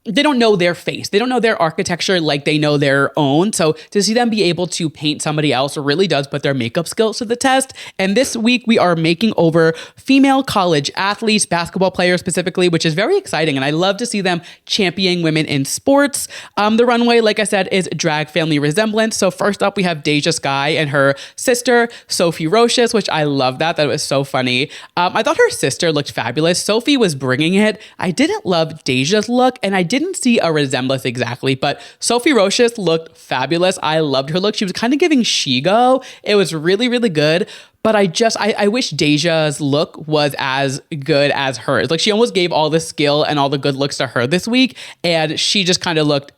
they don't know their face. They don't know their architecture like they know their own. So to see them be able to paint somebody else really does put their makeup skills to the test. And this week we are making over female college athletes, basketball players specifically, which is very exciting. And I love to see them championing women in sports. The runway, like I said, is drag family resemblance. So first up, we have Deja Skye and her sister, Sophie Roches, which I love that. That was so funny. I thought her sister looked fabulous. Sophie was bringing it. I didn't love Deja's look and I didn't see a resemblance exactly, but Sophie Roches looked fabulous. I loved her look. She was kind of giving Shigo. It was really, really good. But I wish Deja's look was as good as hers. Like she almost gave all the skill and all the good looks to her this week. And she just kind of looked,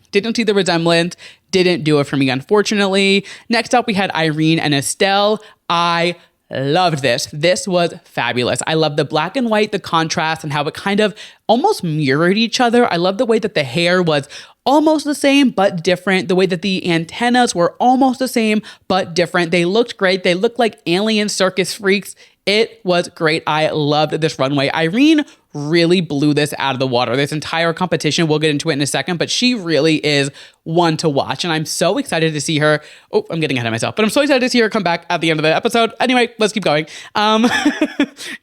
didn't see the resemblance. Didn't do it for me, unfortunately. Next up, we had Irene and Estelle. I loved this. This was fabulous. I love the black and white, the contrast, and how it kind of almost mirrored each other. I love the way that the hair was almost the same, but different. The way that the antennas were almost the same, but different. They looked great. They looked like alien circus freaks. It was great. I loved this runway. Irene really blew this out of the water. This entire competition, we'll get into it in a second, but she really is one to watch. And I'm so excited to see her. Oh, I'm getting ahead of myself, but I'm so excited to see her come back at the end of the episode. Anyway, let's keep going.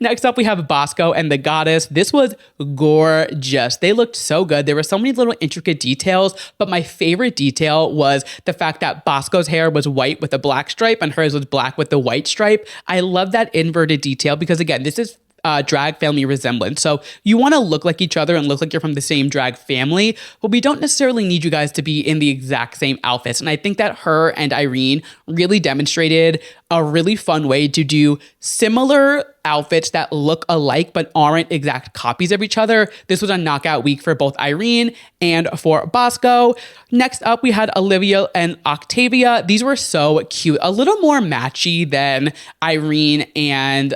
Next up, we have Bosco and the Goddess. This was gorgeous. They looked so good. There were so many little intricate details, but my favorite detail was the fact that Bosco's hair was white with a black stripe and hers was black with the white stripe. I love that inverted detail because, again, this is drag family resemblance. So you want to look like each other and look like you're from the same drag family, but we don't necessarily need you guys to be in the exact same outfits. And I think that her and Irene really demonstrated a really fun way to do similar outfits that look alike but aren't exact copies of each other. This was a knockout week for both Irene and for Bosco. Next up, we had Olivia and Octavia. These were so cute, a little more matchy than Irene and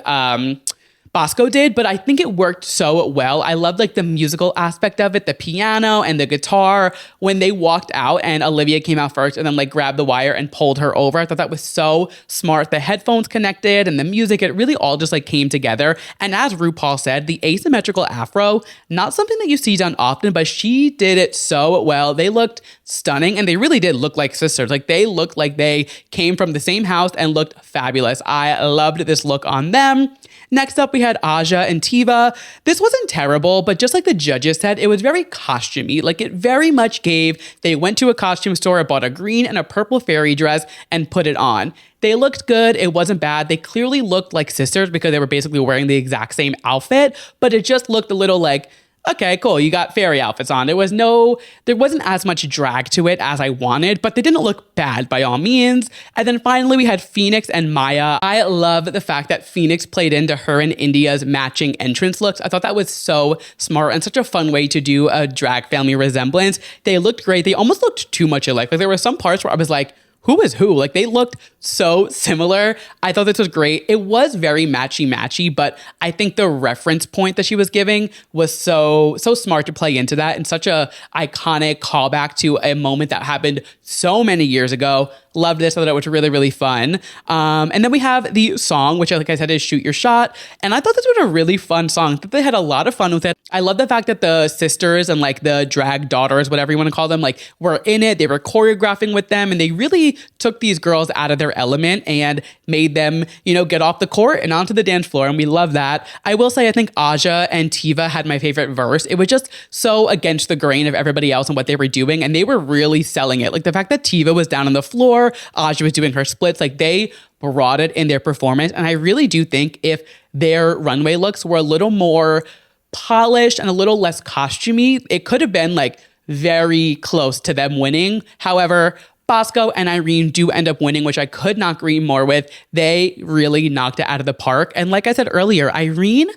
Bosco did, but I think it worked so well. I loved like the musical aspect of it, the piano and the guitar when they walked out and Olivia came out first and then like grabbed the wire and pulled her over. I thought that was so smart. The headphones connected and the music, it really all just like came together. And as RuPaul said, the asymmetrical afro, not something that you see done often, but she did it so well. They looked stunning and they really did look like sisters. Like they looked like they came from the same house and looked fabulous. I loved this look on them. Next up, we had Aja and Tiva. This wasn't terrible, but just like the judges said, it was very costumey. Like it very much gave, they went to a costume store, bought a green and a purple fairy dress and put it on. They looked good. It wasn't bad. They clearly looked like sisters because they were basically wearing the exact same outfit, but it just looked a little like, okay, cool. You got fairy outfits on. There wasn't as much drag to it as I wanted, but they didn't look bad by all means. And then finally, we had Phoenix and Maya. I love the fact that Phoenix played into her and India's matching entrance looks. I thought that was so smart and such a fun way to do a drag family resemblance. They looked great. They almost looked too much alike. Like there were some parts where I was like, who is who? Like they looked so similar. I thought this was great. It was very matchy, but I think the reference point that she was giving was so smart to play into that and such a iconic callback to a moment that happened so many years ago. Loved this. I thought it was really, really fun. And then we have the song, which like I said is Shoot Your Shot. And I thought this was a really fun song. I thought they had a lot of fun with it. I love the fact that the sisters and like the drag daughters, whatever you want to call them, like were in it. They were choreographing with them and they really took these girls out of their element and made them, get off the court and onto the dance floor. And we love that. I will say, I think Aja and Tiva had my favorite verse. It was just so against the grain of everybody else and what they were doing. And they were really selling it. Like the fact that Tiva was down on the floor, Aja was doing her splits, like they brought it in their performance. And I really do think if their runway looks were a little more polished and a little less costumey, it could have been like very close to them winning. However, Bosco and Irene do end up winning, which I could not agree more with. They really knocked it out of the park. And like I said earlier, Irene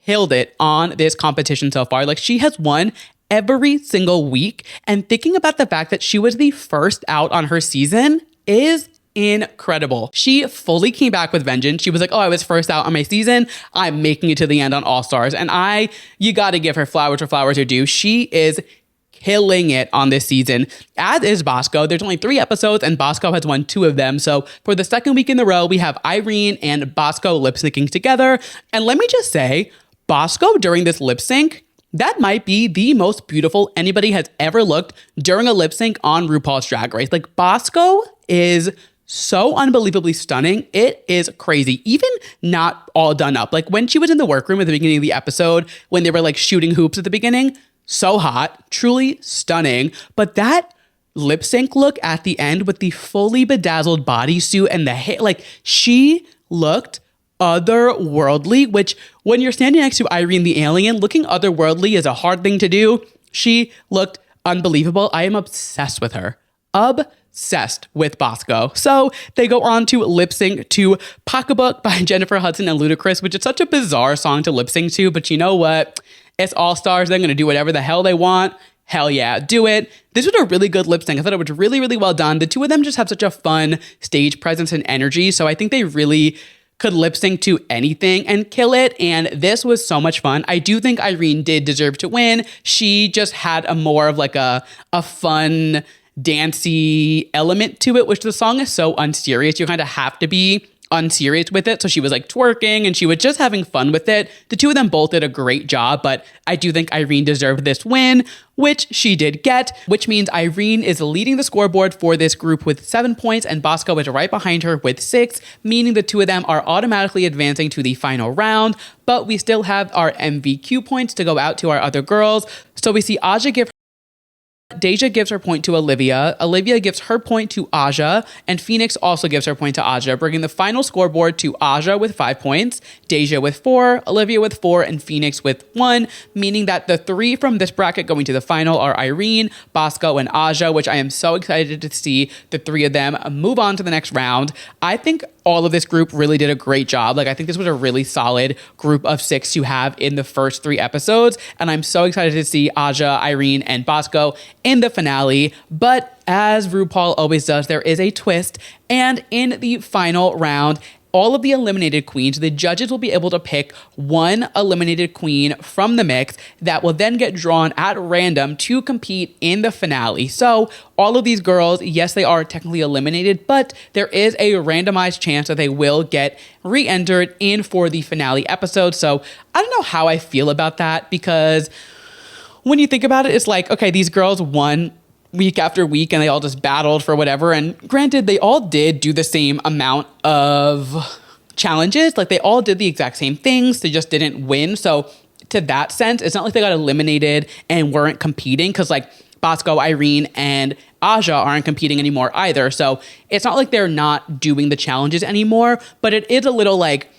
killed it on this competition so far. Like she has won every single week. And thinking about the fact that she was the first out on her season is incredible. She fully came back with vengeance. She was like, oh, I was first out on my season. I'm making it to the end on All Stars. And you got to give her flowers where flowers are due. She is killing it on this season, as is Bosco. There's only 3 episodes and Bosco has won 2 of them. So for the second week in a row, we have Irene and Bosco lip syncing together. And let me just say, Bosco during this lip sync, that might be the most beautiful anybody has ever looked during a lip sync on RuPaul's Drag Race. Like Bosco is so unbelievably stunning. It is crazy. Even not all done up. Like when she was in the workroom at the beginning of the episode, when they were like shooting hoops at the beginning, so hot, truly stunning. But that lip sync look at the end with the fully bedazzled bodysuit and the hair, like she looked otherworldly, which when you're standing next to Irene the alien, looking otherworldly is a hard thing to do. She looked unbelievable. I am obsessed with her. Obsessed with Bosco. So they go on to lip sync to Pocketbook by Jennifer Hudson and Ludacris, which is such a bizarre song to lip sync to, but you know what? It's All Stars. They're going to do whatever the hell they want. Hell yeah, do it. This was a really good lip sync. I thought it was really, really well done. The two of them just have such a fun stage presence and energy. So I think they really could lip sync to anything and kill it. And this was so much fun. I do think Irene did deserve to win. She just had a more of like a fun, dancey element to it, which the song is so unserious. You kind of have to be unserious with it. So she was like twerking and she was just having fun with it. The two of them both did a great job, but I do think Irene deserved this win, which she did get, which means Irene is leading the scoreboard for this group with 7 points and Bosco is right behind her with 6, meaning the two of them are automatically advancing to the final round, but we still have our MVQ points to go out to our other girls. So we see Aja give Deja gives her point to Olivia. Olivia gives her point to Aja, and Phoenix also gives her point to Aja, bringing the final scoreboard to Aja with 5 points, Deja with 4, Olivia with 4, and Phoenix with 1, meaning that the 3 from this bracket going to the final are Irene, Bosco, and Aja, which I am so excited to see the 3 of them move on to the next round. I think all of this group really did a great job. Like, I think this was a really solid group of 6 to have in the first 3 episodes. And I'm so excited to see Aja, Irene, and Bosco in the finale. But as RuPaul always does, there is a twist. And in the final round, all of the eliminated queens, the judges will be able to pick one eliminated queen from the mix that will then get drawn at random to compete in the finale. So all of these girls, yes, they are technically eliminated, but there is a randomized chance that they will get re-entered in for the finale episode. So I don't know how I feel about that, because when you think about it, it's like, okay, these girls won week after week and they all just battled for whatever. And granted, they all did do the same amount of challenges. Like, they all did the exact same things. They just didn't win. So to that sense, it's not like they got eliminated and weren't competing, because like Bosco, Irene, and Aja aren't competing anymore either. So it's not like they're not doing the challenges anymore, but it is a little like,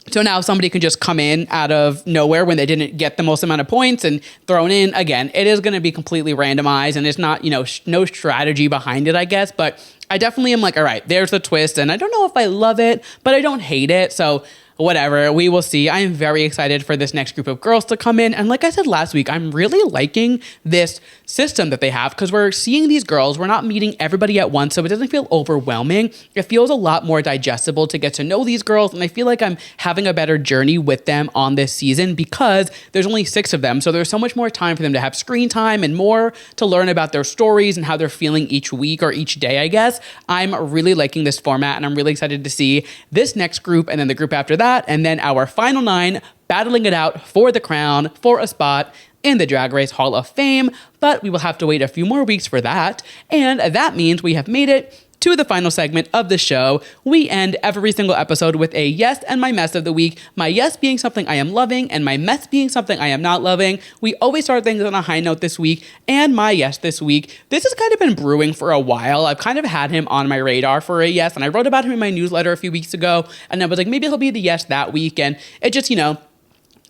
so now somebody can just come in out of nowhere when they didn't get the most amount of points and thrown in. Again, it is going to be completely randomized and it's not, no strategy behind it, I guess. But I definitely am like, all right, there's the twist. And I don't know if I love it, but I don't hate it. So whatever, we will see. I am very excited for this next group of girls to come in. And like I said last week, I'm really liking this system that they have, because we're seeing these girls, we're not meeting everybody at once, so it doesn't feel overwhelming. It feels a lot more digestible to get to know these girls, and I feel like I'm having a better journey with them on this season, because there's only 6 of them, so there's so much more time for them to have screen time and more to learn about their stories and how they're feeling each week or each day, I guess. I'm really liking this format, and I'm really excited to see this next group and then the group after that, and then our final 9 battling it out for the crown, for a spot in the Drag Race Hall of Fame. But we will have to wait a few more weeks for that. And that means we have made it to the final segment of the show. We end every single episode with a yes and my mess of the week. My yes being something I am loving and my mess being something I am not loving. We always start things on a high note this week, and my yes this week, this has kind of been brewing for a while. I've kind of had him on my radar for a yes, and I wrote about him in my newsletter a few weeks ago, and I was like, maybe he'll be the yes that week, and it just,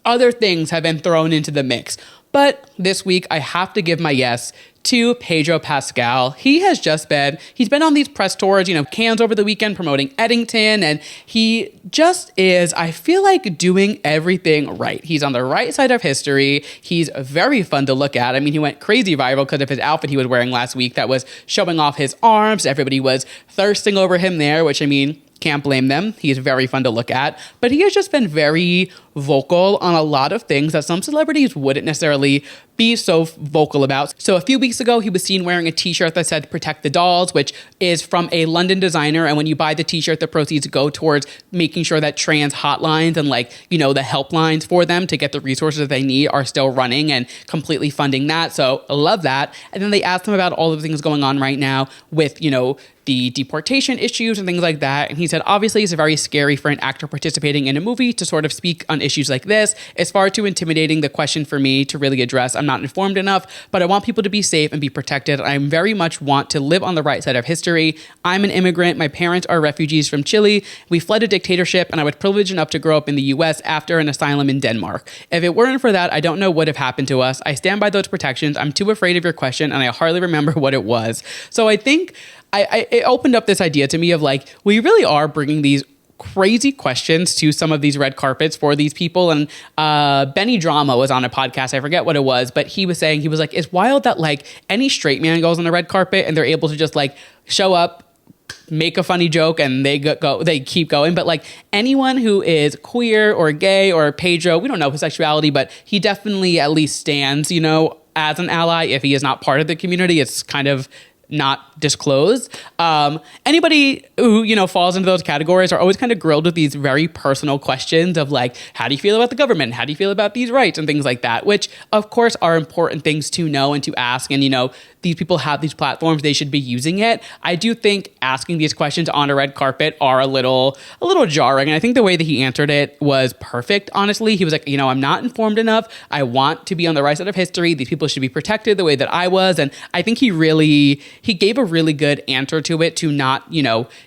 other things have been thrown into the mix. But this week, I have to give my yes to Pedro Pascal. He's been on these press tours, Cannes over the weekend promoting Eddington, and he just is, I feel like, doing everything right. He's on the right side of history. He's very fun to look at. I mean, he went crazy viral because of his outfit he was wearing last week that was showing off his arms. Everybody was thirsting over him there, which, I mean, can't blame them. He's very fun to look at, but he has just been very vocal on a lot of things that some celebrities wouldn't necessarily be so vocal about. So a few weeks ago, he was seen wearing a t-shirt that said "Protect the Dolls," which is from a London designer. And when you buy the t-shirt, the proceeds go towards making sure that trans hotlines and the helplines for them to get the resources that they need are still running, and completely funding that. So I love that. And then they asked him about all of the things going on right now with, the deportation issues and things like that. And he said, obviously, it's very scary for an actor participating in a movie to sort of speak on issues like this. It's far too intimidating, the question for me to really address. I'm not informed enough, but I want people to be safe and be protected. I very much want to live on the right side of history. I'm an immigrant. My parents are refugees from Chile. We fled a dictatorship, and I was privileged enough to grow up in the US after an asylum in Denmark. If it weren't for that, I don't know what would have happened to us. I stand by those protections. I'm too afraid of your question, and I hardly remember what it was. So I think it opened up this idea to me of we really are bringing these crazy questions to some of these red carpets for these people. And Benny Drama was on a podcast, I forget what it was, but he was saying, it's wild that any straight man goes on the red carpet and they're able to just show up, make a funny joke, and they keep going. But anyone who is queer or gay or Pedro, we don't know his sexuality, but he definitely at least stands, as an ally. If he is not part of the community, it's kind of not disclose. Anybody who, falls into those categories are always kind of grilled with these very personal questions of like, how do you feel about the government? How do you feel about these rights and things like that, which of course are important things to know and to ask. And, these people have these platforms, they should be using it. I do think asking these questions on a red carpet are a little jarring. And I think the way that he answered it was perfect. Honestly, he was like, I'm not informed enough. I want to be on the right side of history. These people should be protected the way that I was. And I think he gave a really good answer to it, to not,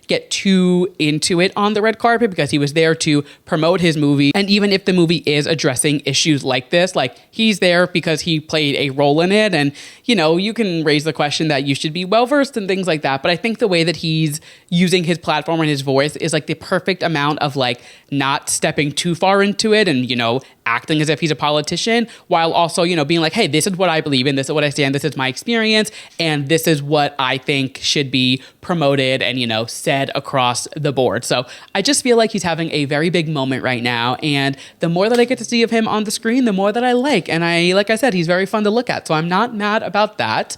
get too into it on the red carpet, because he was there to promote his movie. And even if the movie is addressing issues like this, like, he's there because he played a role in it. And, you can raise the question that you should be well-versed and things like that. But I think the way that he's using his platform and his voice is like the perfect amount of like not stepping too far into it and, acting as if he's a politician, while also, being like, hey, this is what I believe in, this is what I stand, this is my experience, and this is what I think should be promoted and, said across the board. So I just feel like he's having a very big moment right now. And the more that I get to see of him on the screen, the more that I like. And like I said, he's very fun to look at. So I'm not mad about that.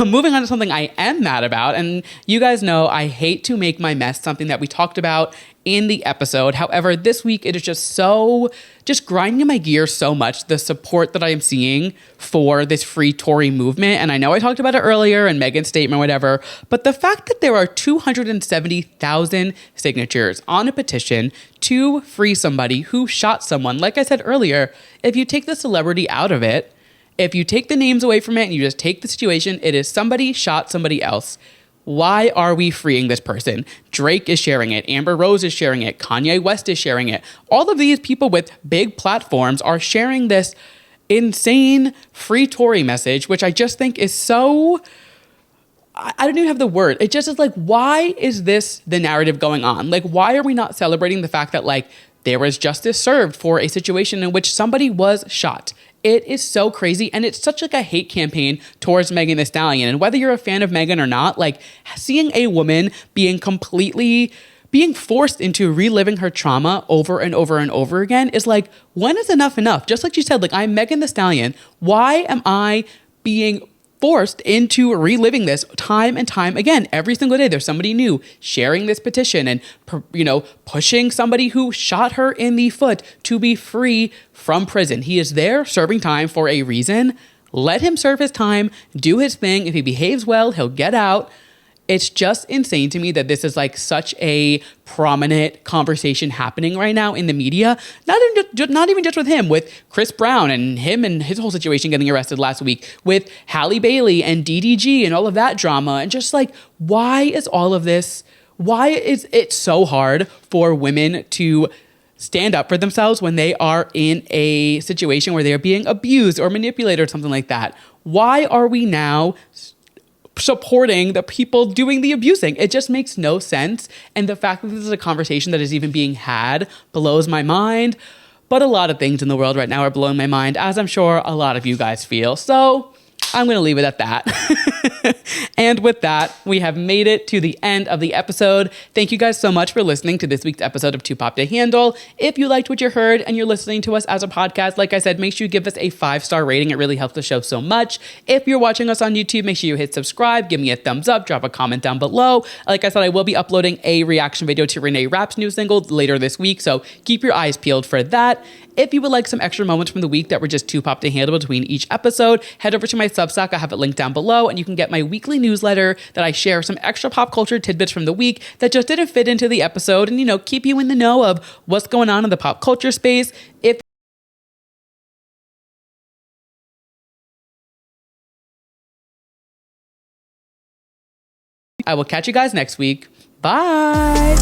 Moving on to something I am mad about. And you guys know I hate to make my mess something that we talked about in the episode. However, this week it is just grinding my gears so much, the support that I am seeing for this free Tory movement. And I know I talked about it earlier in Megan's statement, whatever, but the fact that there are 270,000 signatures on a petition to free somebody who shot someone, like I said earlier, if you take the celebrity out of it, if you take the names away from it and you just take the situation, it is somebody shot somebody else. Why are we freeing this person? Drake is sharing it. Amber Rose is sharing it. Kanye West is sharing it. All of these people with big platforms are sharing this insane free Tory message, which I just think is so... I don't even have the word. It just is like, why is this the narrative going on? Like, why are we not celebrating the fact that, like, there was justice served for a situation in which somebody was shot? It is so crazy, and it's such like a hate campaign towards Megan Thee Stallion. And whether you're a fan of Megan or not, like, seeing a woman being forced into reliving her trauma over and over and over again is like, when is enough enough? Just like she said, like, I'm Megan Thee Stallion. Why am I being forced into reliving this time and time again? Every single day there's somebody new sharing this petition and, pushing somebody who shot her in the foot to be free from prison. He is there serving time for a reason. Let him serve his time, do his thing. If he behaves well, he'll get out. It's just insane to me that this is like such a prominent conversation happening right now in the media. Not even just with him, with Chris Brown and him and his whole situation getting arrested last week, with Halle Bailey and DDG and all of that drama. And just like, why is it so hard for women to stand up for themselves when they are in a situation where they are being abused or manipulated or something like that? Why are we now supporting the people doing the abusing? It just makes no sense. And the fact that this is a conversation that is even being had blows my mind. But a lot of things in the world right now are blowing my mind, as I'm sure a lot of you guys feel. So I'm going to leave it at that. And with that, we have made it to the end of the episode. Thank you guys so much for listening to this week's episode of Too Pop to Handle. If you liked what you heard and you're listening to us as a podcast, like I said, make sure you give us a 5-star rating. It really helps the show so much. If you're watching us on YouTube, make sure you hit subscribe, give me a thumbs up, drop a comment down below. Like I said, I will be uploading a reaction video to Renee Rapp's new single later this week, so keep your eyes peeled for that. If you would like some extra moments from the week that were just too pop to handle between each episode, head over to my Substack. I have it linked down below, and you can get my weekly newsletter that I share some extra pop culture tidbits from the week that just didn't fit into the episode and, keep you in the know of what's going on in the pop culture space. I will catch you guys next week. Bye.